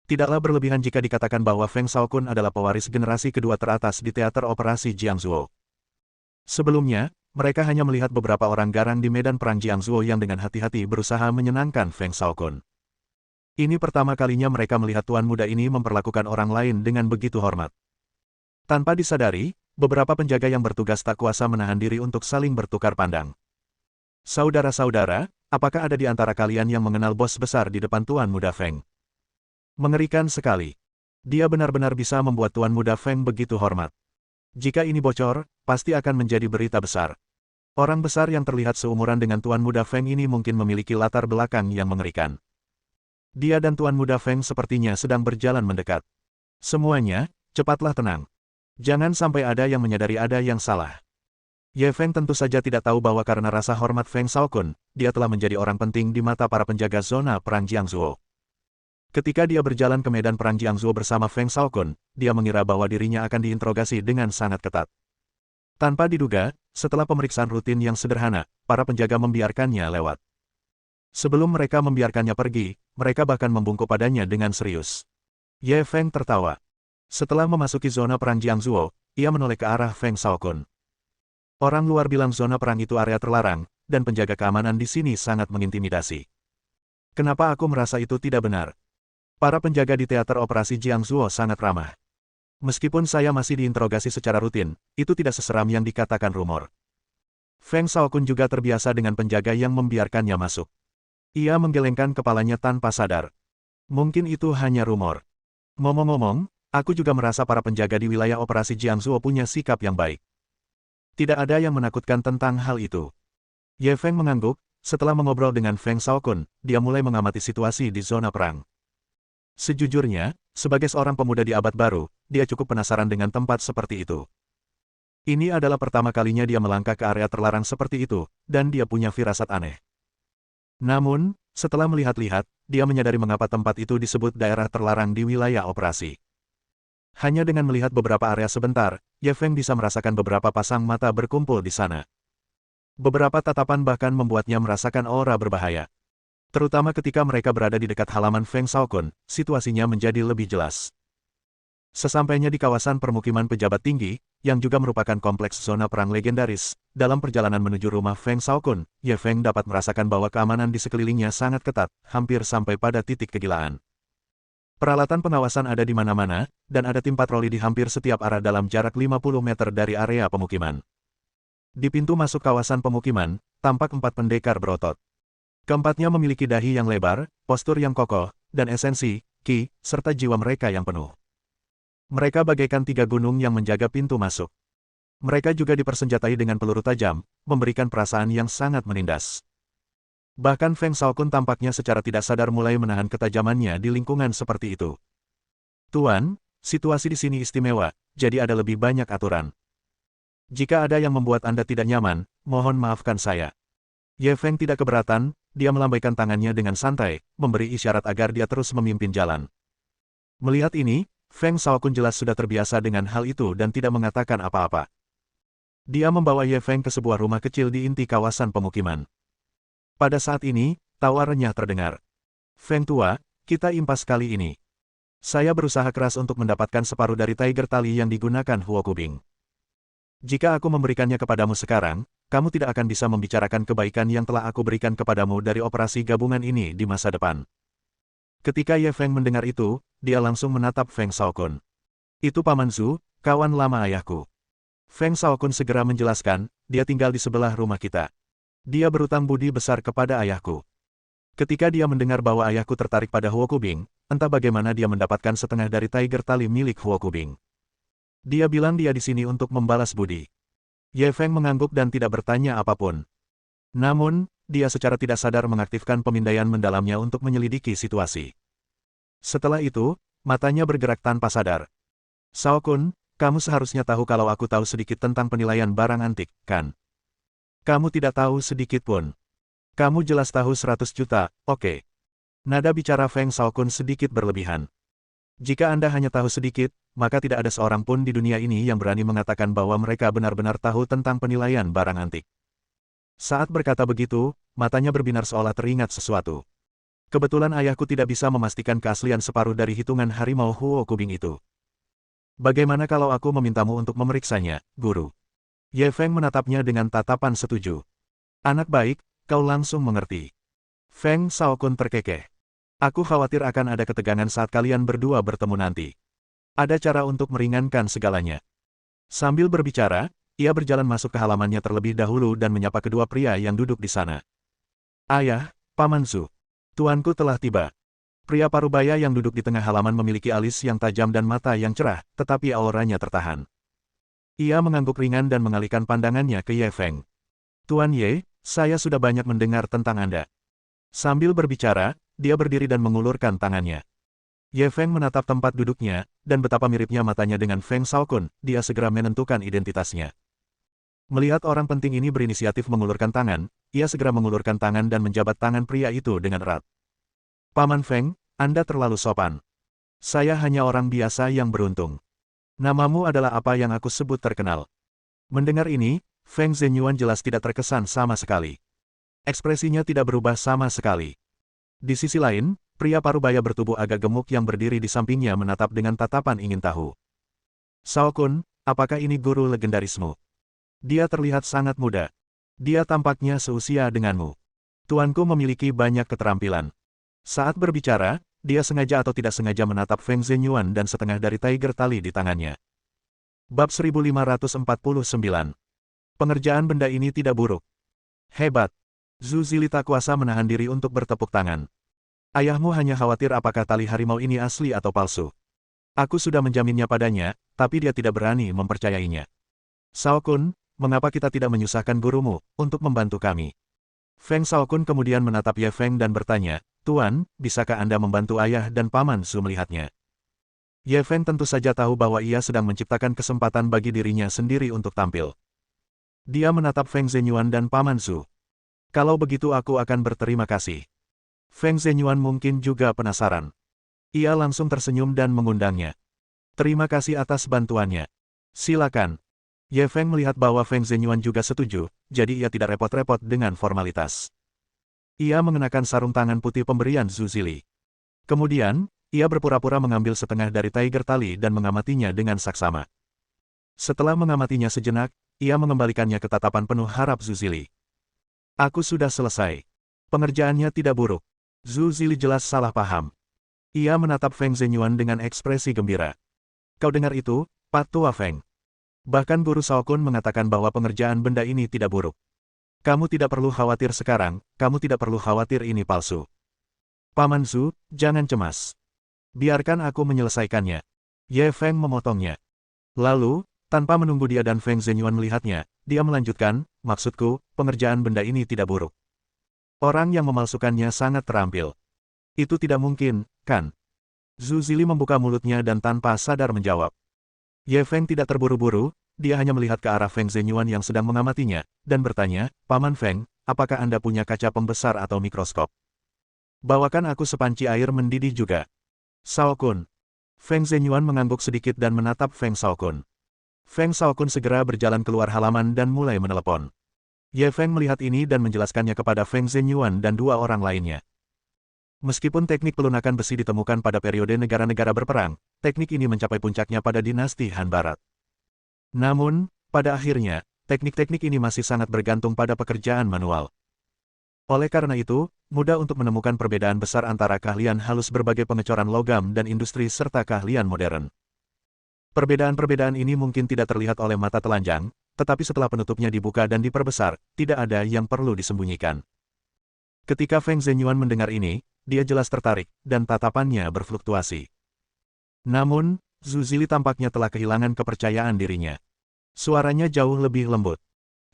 Tidaklah berlebihan jika dikatakan bahwa Feng Shaokun adalah pewaris generasi kedua teratas di teater operasi Jiangzuo. Sebelumnya, mereka hanya melihat beberapa orang garang di medan perang Jiangzuo yang dengan hati-hati berusaha menyenangkan Feng Shaokun. Ini pertama kalinya mereka melihat tuan muda ini memperlakukan orang lain dengan begitu hormat. Tanpa disadari, beberapa penjaga yang bertugas tak kuasa menahan diri untuk saling bertukar pandang. Saudara-saudara, apakah ada di antara kalian yang mengenal bos besar di depan Tuan Muda Feng? Mengerikan sekali. Dia benar-benar bisa membuat Tuan Muda Feng begitu hormat. Jika ini bocor, pasti akan menjadi berita besar. Orang besar yang terlihat seumuran dengan Tuan Muda Feng ini mungkin memiliki latar belakang yang mengerikan. Dia dan Tuan Muda Feng sepertinya sedang berjalan mendekat. Semuanya, cepatlah tenang. Jangan sampai ada yang menyadari ada yang salah. Ye Feng tentu saja tidak tahu bahwa karena rasa hormat Feng Shaokun, dia telah menjadi orang penting di mata para penjaga zona perang Jiangzuo. Ketika dia berjalan ke medan perang Jiangzuo bersama Feng Shaokun, dia mengira bahwa dirinya akan diinterogasi dengan sangat ketat. Tanpa diduga, setelah pemeriksaan rutin yang sederhana, para penjaga membiarkannya lewat. Sebelum mereka membiarkannya pergi, mereka bahkan membungkuk padanya dengan serius. Ye Feng tertawa. Setelah memasuki zona perang Jiangzuo, ia menoleh ke arah Feng Shaokun. Orang luar bilang zona perang itu area terlarang, dan penjaga keamanan di sini sangat mengintimidasi. Kenapa aku merasa itu tidak benar? Para penjaga di teater operasi Jiangzuo sangat ramah. Meskipun saya masih diinterogasi secara rutin, itu tidak seseram yang dikatakan rumor. Feng Shaokun juga terbiasa dengan penjaga yang membiarkannya masuk. Ia menggelengkan kepalanya tanpa sadar. Mungkin itu hanya rumor. Ngomong-ngomong, aku juga merasa para penjaga di wilayah operasi Jiangzuo punya sikap yang baik. Tidak ada yang menakutkan tentang hal itu. Ye Feng mengangguk, setelah mengobrol dengan Feng Shaokun, dia mulai mengamati situasi di zona perang. Sejujurnya, sebagai seorang pemuda di abad baru, dia cukup penasaran dengan tempat seperti itu. Ini adalah pertama kalinya dia melangkah ke area terlarang seperti itu, dan dia punya firasat aneh. Namun, setelah melihat-lihat, dia menyadari mengapa tempat itu disebut daerah terlarang di wilayah operasi. Hanya dengan melihat beberapa area sebentar, Ye Feng bisa merasakan beberapa pasang mata berkumpul di sana. Beberapa tatapan bahkan membuatnya merasakan aura berbahaya. Terutama ketika mereka berada di dekat halaman Feng Shaokun, situasinya menjadi lebih jelas. Sesampainya di kawasan permukiman pejabat tinggi, yang juga merupakan kompleks zona perang legendaris, dalam perjalanan menuju rumah Feng Shaokun, Ye Feng dapat merasakan bahwa keamanan di sekelilingnya sangat ketat, hampir sampai pada titik kegilaan. Peralatan pengawasan ada di mana-mana, dan ada tim patroli di hampir setiap arah dalam jarak 50 meter dari area pemukiman. Di pintu masuk kawasan pemukiman, tampak 4 pendekar berotot. Keempatnya memiliki dahi yang lebar, postur yang kokoh, dan esensi, ki, serta jiwa mereka yang penuh. Mereka bagaikan 3 gunung yang menjaga pintu masuk. Mereka juga dipersenjatai dengan peluru tajam, memberikan perasaan yang sangat menindas. Bahkan Feng Shaokun tampaknya secara tidak sadar mulai menahan ketajamannya di lingkungan seperti itu. Tuan, situasi di sini istimewa, jadi ada lebih banyak aturan. Jika ada yang membuat Anda tidak nyaman, mohon maafkan saya. Ye Feng tidak keberatan, dia melambaikan tangannya dengan santai, memberi isyarat agar dia terus memimpin jalan. Melihat ini, Feng Shaokun jelas sudah terbiasa dengan hal itu dan tidak mengatakan apa-apa. Dia membawa Ye Feng ke sebuah rumah kecil di inti kawasan pemukiman. Pada saat ini, tawa renyah terdengar. Feng tua, kita impas kali ini. Saya berusaha keras untuk mendapatkan separuh dari Tiger Tali yang digunakan Huo Kubing. Jika aku memberikannya kepadamu sekarang, kamu tidak akan bisa membicarakan kebaikan yang telah aku berikan kepadamu dari operasi gabungan ini di masa depan. Ketika Ye Feng mendengar itu, dia langsung menatap Feng Shaokun. Itu Paman Zhu, kawan lama ayahku. Feng Shaokun segera menjelaskan, dia tinggal di sebelah rumah kita. Dia berutang budi besar kepada ayahku. Ketika dia mendengar bahwa ayahku tertarik pada Huo Kubing, entah bagaimana dia mendapatkan setengah dari Tiger Tali milik Huo Kubing. Dia bilang dia di sini untuk membalas budi. Ye Feng mengangguk dan tidak bertanya apapun. Namun, dia secara tidak sadar mengaktifkan pemindaian mendalamnya untuk menyelidiki situasi. Setelah itu, matanya bergerak tanpa sadar. Shaokun, kamu seharusnya tahu kalau aku tahu sedikit tentang penilaian barang antik, kan? Kamu tidak tahu sedikit pun. Kamu jelas tahu 100 juta, oke. Nada bicara Feng Shaokun sedikit berlebihan. Jika Anda hanya tahu sedikit, maka tidak ada seorang pun di dunia ini yang berani mengatakan bahwa mereka benar-benar tahu tentang penilaian barang antik. Saat berkata begitu, matanya berbinar seolah teringat sesuatu. Kebetulan ayahku tidak bisa memastikan keaslian separuh dari hitungan harimau Huo Kubing itu. Bagaimana kalau aku memintamu untuk memeriksanya, guru? Ye Feng menatapnya dengan tatapan setuju. Anak baik, kau langsung mengerti. Feng Shaokun terkekeh. Aku khawatir akan ada ketegangan saat kalian berdua bertemu nanti. Ada cara untuk meringankan segalanya. Sambil berbicara, ia berjalan masuk ke halamannya terlebih dahulu dan menyapa kedua pria yang duduk di sana. Ayah, Paman Zhu. Tuanku telah tiba. Pria parubaya yang duduk di tengah halaman memiliki alis yang tajam dan mata yang cerah, tetapi auranya tertahan. Ia mengangguk ringan dan mengalihkan pandangannya ke Ye Feng. Tuan Ye, saya sudah banyak mendengar tentang Anda. Sambil berbicara, dia berdiri dan mengulurkan tangannya. Ye Feng menatap tempat duduknya, dan betapa miripnya matanya dengan Feng Shaokun, dia segera menentukan identitasnya. Melihat orang penting ini berinisiatif mengulurkan tangan, ia segera mengulurkan tangan dan menjabat tangan pria itu dengan erat. Paman Feng, Anda terlalu sopan. Saya hanya orang biasa yang beruntung. Namamu adalah apa yang aku sebut terkenal. Mendengar ini, Feng Zhenyuan jelas tidak terkesan sama sekali. Ekspresinya tidak berubah sama sekali. Di sisi lain, pria parubaya bertubuh agak gemuk yang berdiri di sampingnya menatap dengan tatapan ingin tahu. Shaokun, apakah ini guru legendarismu? Dia terlihat sangat muda. Dia tampaknya seusia denganmu. Tuanku memiliki banyak keterampilan. Saat berbicara, dia sengaja atau tidak sengaja menatap Feng Zhenyuan dan setengah dari tiger tali di tangannya. Bab 1549. Pengerjaan benda ini tidak buruk. Hebat. Zhu Zili tak kuasa menahan diri untuk bertepuk tangan. Ayahmu hanya khawatir apakah tali harimau ini asli atau palsu. Aku sudah menjaminnya padanya, tapi dia tidak berani mempercayainya. Shaokun, mengapa kita tidak menyusahkan gurumu untuk membantu kami? Feng Shaokun kemudian menatap Ye Feng dan bertanya, Tuan, bisakah Anda membantu ayah dan Paman Su melihatnya? Ye Feng tentu saja tahu bahwa ia sedang menciptakan kesempatan bagi dirinya sendiri untuk tampil. Dia menatap Feng Zhenyuan dan Paman Su. Kalau begitu aku akan berterima kasih. Feng Zhenyuan mungkin juga penasaran. Ia langsung tersenyum dan mengundangnya. Terima kasih atas bantuannya. Silakan. Ye Feng melihat bahwa Feng Zhenyuan juga setuju, jadi ia tidak repot-repot dengan formalitas. Ia mengenakan sarung tangan putih pemberian Zhu Zili. Kemudian, ia berpura-pura mengambil setengah dari tiger tali dan mengamatinya dengan saksama. Setelah mengamatinya sejenak, ia mengembalikannya ke tatapan penuh harap Zhu Zili. Aku sudah selesai. Pengerjaannya tidak buruk. Zhu Zili jelas salah paham. Ia menatap Feng Zhenyuan dengan ekspresi gembira. Kau dengar itu, Pak Tua Feng? Bahkan guru Shaokun mengatakan bahwa pengerjaan benda ini tidak buruk. Kamu tidak perlu khawatir sekarang, kamu tidak perlu khawatir ini palsu. Paman Zhu, jangan cemas. Biarkan aku menyelesaikannya. Ye Feng memotongnya. Lalu, tanpa menunggu dia dan Feng Zhenyuan melihatnya, dia melanjutkan, maksudku, pengerjaan benda ini tidak buruk. Orang yang memalsukannya sangat terampil. Itu tidak mungkin, kan? Zhu Zili membuka mulutnya dan tanpa sadar menjawab. Ye Feng tidak terburu-buru, dia hanya melihat ke arah Feng Zhenyuan yang sedang mengamatinya, dan bertanya, Paman Feng, apakah Anda punya kaca pembesar atau mikroskop? Bawakan aku sepanci air mendidih juga. Shaokun. Feng Zhenyuan mengangguk sedikit dan menatap Feng Shaokun. Feng Shaokun segera berjalan keluar halaman dan mulai menelepon. Ye Feng melihat ini dan menjelaskannya kepada Feng Zhenyuan dan dua orang lainnya. Meskipun teknik pelunakan besi ditemukan pada periode negara-negara berperang, teknik ini mencapai puncaknya pada dinasti Han Barat. Namun, pada akhirnya, teknik-teknik ini masih sangat bergantung pada pekerjaan manual. Oleh karena itu, mudah untuk menemukan perbedaan besar antara keahlian halus berbagai pengecoran logam dan industri serta keahlian modern. Perbedaan-perbedaan ini mungkin tidak terlihat oleh mata telanjang, tetapi setelah penutupnya dibuka dan diperbesar, tidak ada yang perlu disembunyikan. Ketika Feng Zhenyuan mendengar ini, dia jelas tertarik, dan tatapannya berfluktuasi. Namun, Zhu Zili tampaknya telah kehilangan kepercayaan dirinya. Suaranya jauh lebih lembut.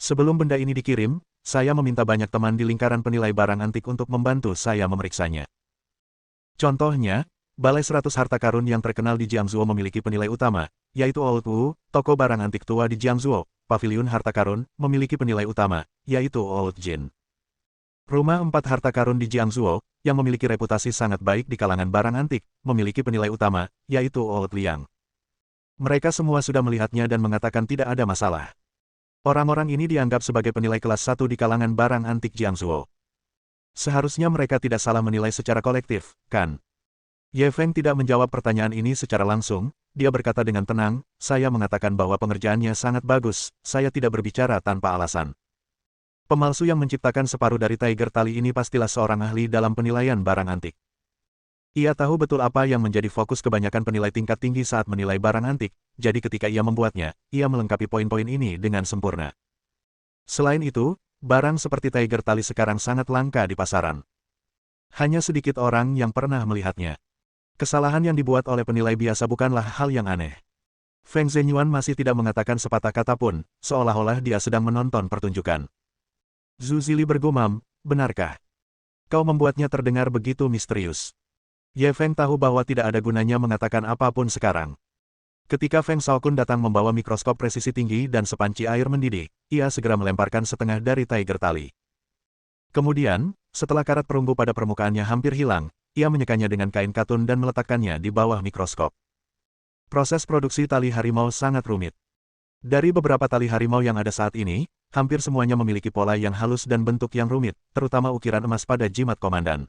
Sebelum benda ini dikirim, saya meminta banyak teman di lingkaran penilai barang antik untuk membantu saya memeriksanya. Contohnya, Balai 100 Harta Karun yang terkenal di Jiangzuo memiliki penilai utama, yaitu Old Wu, toko barang antik tua di Jiangzuo. Paviliun Harta Karun memiliki penilai utama, yaitu Old Jin. Rumah 4 Harta Karun di Jiangzuo, yang memiliki reputasi sangat baik di kalangan barang antik, memiliki penilai utama, yaitu Old Liang. Mereka semua sudah melihatnya dan mengatakan tidak ada masalah. Orang-orang ini dianggap sebagai penilai kelas 1 di kalangan barang antik Jiangzuo. Seharusnya mereka tidak salah menilai secara kolektif, kan? Ye Feng tidak menjawab pertanyaan ini secara langsung, dia berkata dengan tenang, saya mengatakan bahwa pengerjaannya sangat bagus, saya tidak berbicara tanpa alasan. Pemalsu yang menciptakan separuh dari tiger tali ini pastilah seorang ahli dalam penilaian barang antik. Ia tahu betul apa yang menjadi fokus kebanyakan penilai tingkat tinggi saat menilai barang antik, jadi ketika ia membuatnya, ia melengkapi poin-poin ini dengan sempurna. Selain itu, barang seperti tiger tali sekarang sangat langka di pasaran. Hanya sedikit orang yang pernah melihatnya. Kesalahan yang dibuat oleh penilai biasa bukanlah hal yang aneh. Feng Zhenyuan masih tidak mengatakan sepatah kata pun, seolah-olah dia sedang menonton pertunjukan. Zhu Zili bergumam, benarkah? Kau membuatnya terdengar begitu misterius. Ye Feng tahu bahwa tidak ada gunanya mengatakan apapun sekarang. Ketika Feng Shaokun datang membawa mikroskop presisi tinggi dan sepanci air mendidih, ia segera melemparkan setengah dari tiger tali. Kemudian, setelah karat perunggu pada permukaannya hampir hilang, ia menyekannya dengan kain katun dan meletakkannya di bawah mikroskop. Proses produksi tali harimau sangat rumit. Dari beberapa tali harimau yang ada saat ini, hampir semuanya memiliki pola yang halus dan bentuk yang rumit, terutama ukiran emas pada jimat komandan.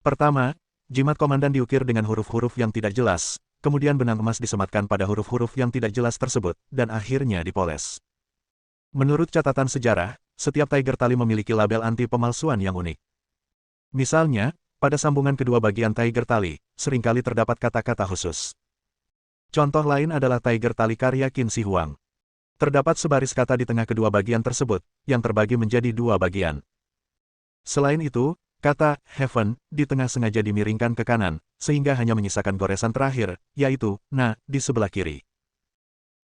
Pertama, jimat komandan diukir dengan huruf-huruf yang tidak jelas, kemudian benang emas disematkan pada huruf-huruf yang tidak jelas tersebut, dan akhirnya dipoles. Menurut catatan sejarah, setiap tiger tali memiliki label anti pemalsuan yang unik. Misalnya, pada sambungan kedua bagian tiger tali, seringkali terdapat kata-kata khusus. Contoh lain adalah tiger tali karya Qin Shi Huang. Terdapat sebaris kata di tengah kedua bagian tersebut, yang terbagi menjadi dua bagian. Selain itu, kata heaven di tengah sengaja dimiringkan ke kanan, sehingga hanya menyisakan goresan terakhir, yaitu na di sebelah kiri.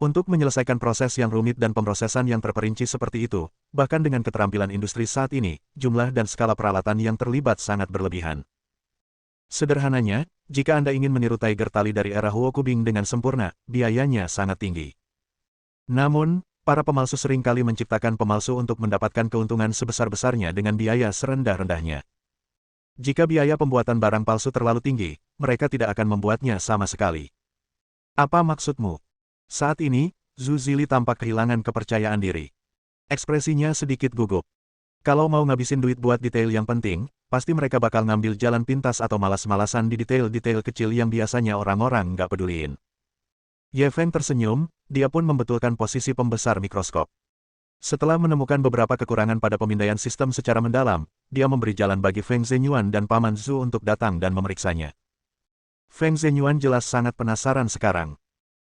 Untuk menyelesaikan proses yang rumit dan pemrosesan yang terperinci seperti itu, bahkan dengan keterampilan industri saat ini, jumlah dan skala peralatan yang terlibat sangat berlebihan. Sederhananya, jika Anda ingin meniru tiger tali dari era Huokubing dengan sempurna, biayanya sangat tinggi. Namun, para pemalsu seringkali menciptakan pemalsu untuk mendapatkan keuntungan sebesar-besarnya dengan biaya serendah-rendahnya. Jika biaya pembuatan barang palsu terlalu tinggi, mereka tidak akan membuatnya sama sekali. Apa maksudmu? Saat ini, Zhu Zili tampak kehilangan kepercayaan diri. Ekspresinya sedikit gugup. Kalau mau ngabisin duit buat detail yang penting, pasti mereka bakal ngambil jalan pintas atau malas-malasan di detail-detail kecil yang biasanya orang-orang nggak peduliin. Ye Feng tersenyum, dia pun membetulkan posisi pembesar mikroskop. Setelah menemukan beberapa kekurangan pada pemindaian sistem secara mendalam, dia memberi jalan bagi Feng Zhenyuan dan Paman Zhu untuk datang dan memeriksanya. Feng Zhenyuan jelas sangat penasaran sekarang.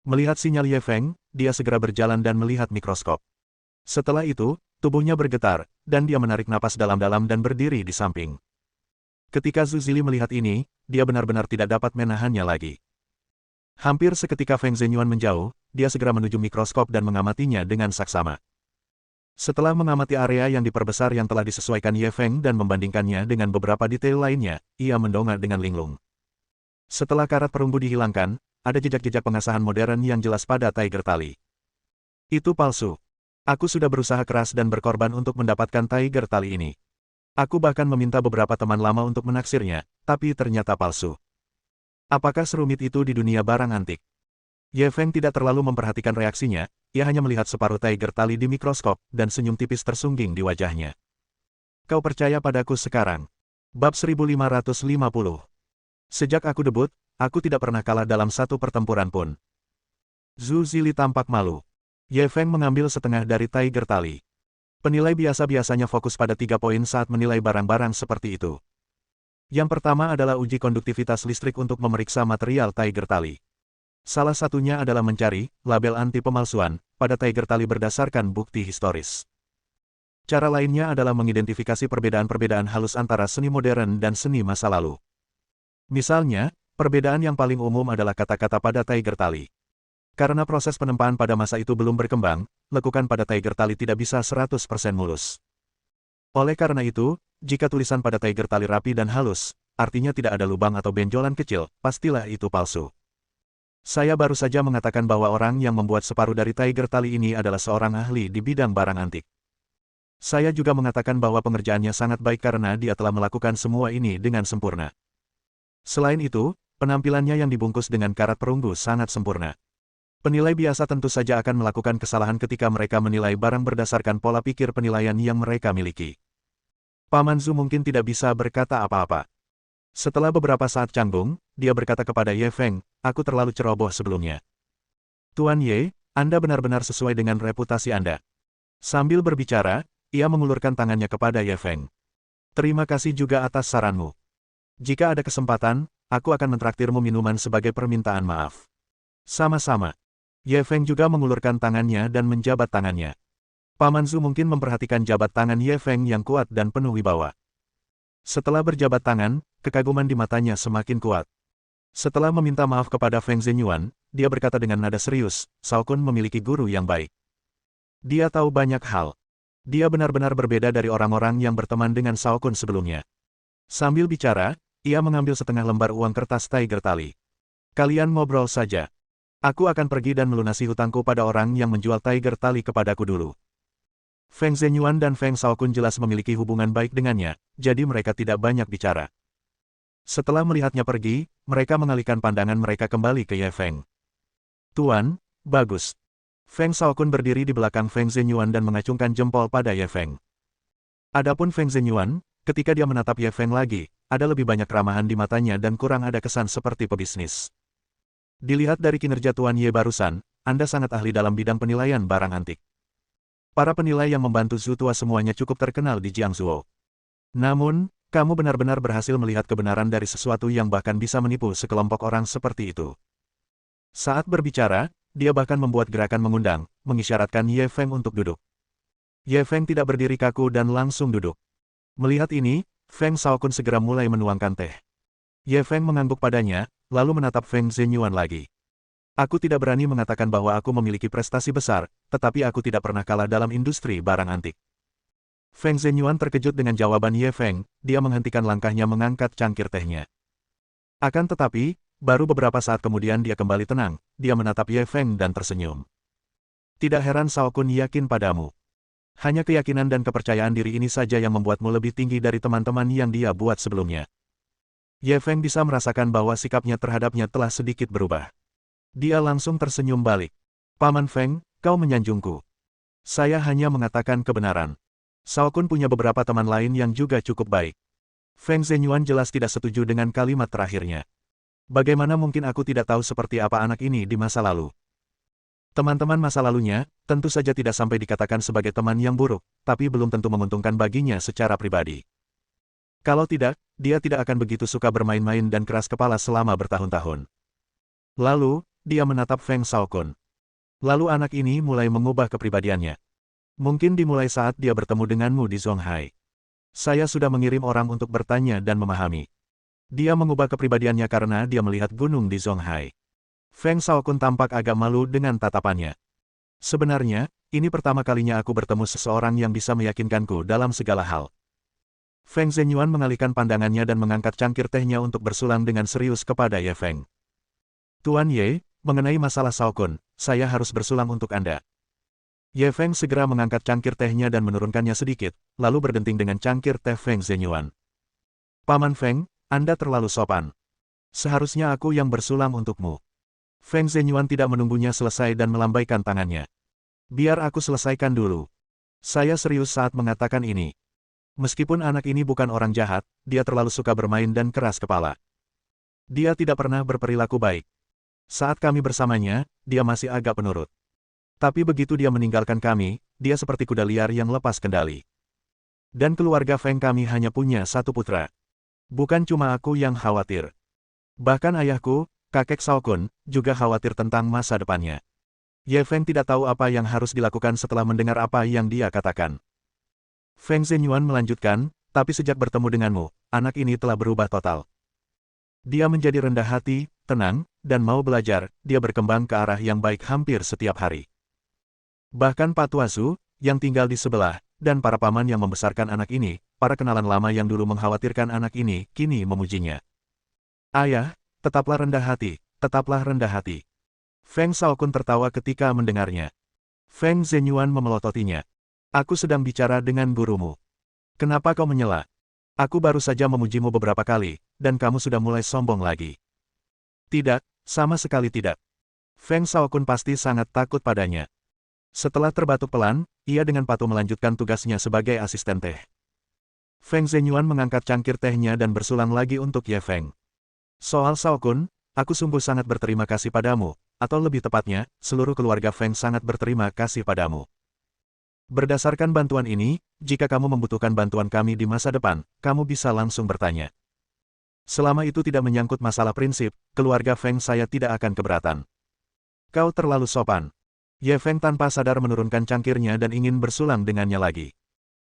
Melihat sinyal Ye Feng, dia segera berjalan dan melihat mikroskop. Setelah itu, tubuhnya bergetar, dan dia menarik napas dalam-dalam dan berdiri di samping. Ketika Zhu Zili melihat ini, dia benar-benar tidak dapat menahannya lagi. Hampir seketika Feng Zhenyuan menjauh, dia segera menuju mikroskop dan mengamatinya dengan saksama. Setelah mengamati area yang diperbesar yang telah disesuaikan Ye Feng dan membandingkannya dengan beberapa detail lainnya, ia mendongak dengan linglung. Setelah karat perunggu dihilangkan, ada jejak-jejak pengasahan modern yang jelas pada tiger tali. Itu palsu. Aku sudah berusaha keras dan berkorban untuk mendapatkan tiger tali ini. Aku bahkan meminta beberapa teman lama untuk menaksirnya, tapi ternyata palsu. Apakah serumit itu di dunia barang antik? Ye Feng tidak terlalu memperhatikan reaksinya, ia hanya melihat separuh tiger tali di mikroskop, dan senyum tipis tersungging di wajahnya. Kau percaya padaku sekarang? Bab 1550. Sejak aku debut, aku tidak pernah kalah dalam satu pertempuran pun. Zhu Zili tampak malu. Ye Feng mengambil setengah dari tiger tali. Penilai biasa-biasanya fokus pada 3 poin saat menilai barang-barang seperti itu. Yang pertama adalah uji konduktivitas listrik untuk memeriksa material tiger tali. Salah satunya adalah mencari label anti pemalsuan pada tiger tali berdasarkan bukti historis. Cara lainnya adalah mengidentifikasi perbedaan-perbedaan halus antara seni modern dan seni masa lalu. Misalnya, perbedaan yang paling umum adalah kata-kata pada tiger tali. Karena proses penempaan pada masa itu belum berkembang, lekukan pada tiger tali tidak bisa 100% mulus. Oleh karena itu, jika tulisan pada tiger tali rapi dan halus, artinya tidak ada lubang atau benjolan kecil, pastilah itu palsu. Saya baru saja mengatakan bahwa orang yang membuat separuh dari tiger tali ini adalah seorang ahli di bidang barang antik. Saya juga mengatakan bahwa pengerjaannya sangat baik karena dia telah melakukan semua ini dengan sempurna. Selain itu, penampilannya yang dibungkus dengan karat perunggu sangat sempurna. Penilai biasa tentu saja akan melakukan kesalahan ketika mereka menilai barang berdasarkan pola pikir penilaian yang mereka miliki. Paman Zhu mungkin tidak bisa berkata apa-apa. Setelah beberapa saat canggung, dia berkata kepada Ye Feng, aku terlalu ceroboh sebelumnya. Tuan Ye, Anda benar-benar sesuai dengan reputasi Anda. Sambil berbicara, ia mengulurkan tangannya kepada Ye Feng. Terima kasih juga atas saranmu. Jika ada kesempatan, aku akan mentraktirmu minuman sebagai permintaan maaf. Sama-sama. Ye Feng juga mengulurkan tangannya dan menjabat tangannya. Paman Zhu mungkin memperhatikan jabat tangan Ye Feng yang kuat dan penuh wibawa. Setelah berjabat tangan, kekaguman di matanya semakin kuat. Setelah meminta maaf kepada Feng Zhenyuan, dia berkata dengan nada serius, Shaokun memiliki guru yang baik. Dia tahu banyak hal. Dia benar-benar berbeda dari orang-orang yang berteman dengan Shao Kun sebelumnya. Sambil bicara, ia mengambil setengah lembar uang kertas Tiger Tali. Kalian ngobrol saja. Aku akan pergi dan melunasi hutangku pada orang yang menjual Tiger Tali kepadaku dulu. Feng Zhenyuan dan Feng Shao Kun jelas memiliki hubungan baik dengannya, jadi mereka tidak banyak bicara. Setelah melihatnya pergi, mereka mengalihkan pandangan mereka kembali ke Ye Feng. Tuan, bagus. Feng Shao Kun berdiri di belakang Feng Zhenyuan dan mengacungkan jempol pada Ye Feng. Adapun Feng Zhenyuan, ketika dia menatap Ye Feng lagi, ada lebih banyak keramahan di matanya dan kurang ada kesan seperti pebisnis. Dilihat dari kinerja Tuan Ye barusan, Anda sangat ahli dalam bidang penilaian barang antik. Para penilai yang membantu Zhu Tua semuanya cukup terkenal di Jiangzuo. Namun, kamu benar-benar berhasil melihat kebenaran dari sesuatu yang bahkan bisa menipu sekelompok orang seperti itu. Saat berbicara, dia bahkan membuat gerakan mengundang, mengisyaratkan Ye Feng untuk duduk. Ye Feng tidak berdiri kaku dan langsung duduk. Melihat ini, Feng Shao Kun segera mulai menuangkan teh. Ye Feng mengangguk padanya, lalu menatap Feng Zhenyuan lagi. Aku tidak berani mengatakan bahwa aku memiliki prestasi besar, tetapi aku tidak pernah kalah dalam industri barang antik. Feng Zhenyuan terkejut dengan jawaban Ye Feng, dia menghentikan langkahnya mengangkat cangkir tehnya. Akan tetapi, baru beberapa saat kemudian dia kembali tenang, dia menatap Ye Feng dan tersenyum. Tidak heran Shao Kun yakin padamu. Hanya keyakinan dan kepercayaan diri ini saja yang membuatmu lebih tinggi dari teman-teman yang dia buat sebelumnya. Ye Feng bisa merasakan bahwa sikapnya terhadapnya telah sedikit berubah. Dia langsung tersenyum balik. Paman Feng, kau menyanjungku. Saya hanya mengatakan kebenaran. Shao Kun punya beberapa teman lain yang juga cukup baik. Feng Zhenyuan jelas tidak setuju dengan kalimat terakhirnya. Bagaimana mungkin aku tidak tahu seperti apa anak ini di masa lalu? Teman-teman masa lalunya, tentu saja tidak sampai dikatakan sebagai teman yang buruk, tapi belum tentu menguntungkan baginya secara pribadi. Kalau tidak, dia tidak akan begitu suka bermain-main dan keras kepala selama bertahun-tahun. Lalu, dia menatap Feng Shao Kun. Lalu anak ini mulai mengubah kepribadiannya. Mungkin dimulai saat dia bertemu denganmu di Zonghai. Saya sudah mengirim orang untuk bertanya dan memahami. Dia mengubah kepribadiannya karena dia melihat gunung di Zonghai. Feng Shao Kun tampak agak malu dengan tatapannya. Sebenarnya, ini pertama kalinya aku bertemu seseorang yang bisa meyakinkanku dalam segala hal. Feng Zhenyuan mengalihkan pandangannya dan mengangkat cangkir tehnya untuk bersulang dengan serius kepada Ye Feng. Tuan Ye, mengenai masalah Shao Kun, saya harus bersulang untuk Anda. Ye Feng segera mengangkat cangkir tehnya dan menurunkannya sedikit, lalu berdenting dengan cangkir teh Feng Zhenyuan. Paman Feng, Anda terlalu sopan. Seharusnya aku yang bersulang untukmu. Feng Zhenyuan tidak menunggunya selesai dan melambaikan tangannya. Biar aku selesaikan dulu. Saya serius saat mengatakan ini. Meskipun anak ini bukan orang jahat, dia terlalu suka bermain dan keras kepala. Dia tidak pernah berperilaku baik. Saat kami bersamanya, dia masih agak penurut. Tapi begitu dia meninggalkan kami, dia seperti kuda liar yang lepas kendali. Dan keluarga Feng kami hanya punya satu putra. Bukan cuma aku yang khawatir. Bahkan ayahku, kakek Shao Kun, juga khawatir tentang masa depannya. Ye Feng tidak tahu apa yang harus dilakukan setelah mendengar apa yang dia katakan. Feng Zhenyuan melanjutkan, tapi sejak bertemu denganmu, anak ini telah berubah total. Dia menjadi rendah hati, tenang, dan mau belajar, dia berkembang ke arah yang baik hampir setiap hari. Bahkan Pak Tuasu, yang tinggal di sebelah, dan para paman yang membesarkan anak ini, para kenalan lama yang dulu mengkhawatirkan anak ini, kini memujinya. Ayah, tetaplah rendah hati, tetaplah rendah hati. Feng Shao Kun tertawa ketika mendengarnya. Feng Zhenyuan memelototinya. Aku sedang bicara dengan gurumu. Kenapa kau menyela? Aku baru saja memujimu beberapa kali, dan kamu sudah mulai sombong lagi. Tidak, sama sekali tidak. Feng Shao Kun pasti sangat takut padanya. Setelah terbatuk pelan, ia dengan patuh melanjutkan tugasnya sebagai asisten teh. Feng Zhenyuan mengangkat cangkir tehnya dan bersulang lagi untuk Ye Feng. Soal Shao Kun, aku sungguh sangat berterima kasih padamu, atau lebih tepatnya, seluruh keluarga Feng sangat berterima kasih padamu. Berdasarkan bantuan ini, jika kamu membutuhkan bantuan kami di masa depan, kamu bisa langsung bertanya. Selama itu tidak menyangkut masalah prinsip, keluarga Feng saya tidak akan keberatan. Kau terlalu sopan. Ye Feng tanpa sadar menurunkan cangkirnya dan ingin bersulang dengannya lagi.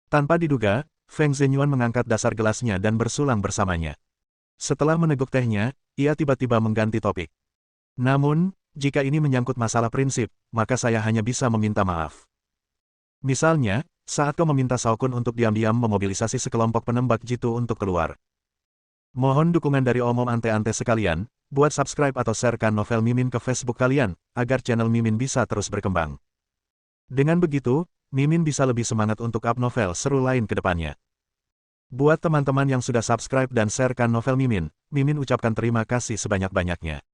Tanpa diduga, Feng Zhenyuan mengangkat dasar gelasnya dan bersulang bersamanya. Setelah meneguk tehnya, ia tiba-tiba mengganti topik. Namun, jika ini menyangkut masalah prinsip, maka saya hanya bisa meminta maaf. Misalnya, Saat kau meminta Shaokun untuk diam-diam memobilisasi sekelompok penembak jitu untuk keluar. Mohon dukungan dari omom ante-ante sekalian, buat subscribe atau sharekan novel Mimin ke Facebook kalian, agar channel Mimin bisa terus berkembang. Dengan begitu, Mimin bisa lebih semangat untuk up novel seru lain ke depannya. Buat teman-teman yang sudah subscribe dan sharekan novel Mimin, Mimin ucapkan terima kasih sebanyak-banyaknya.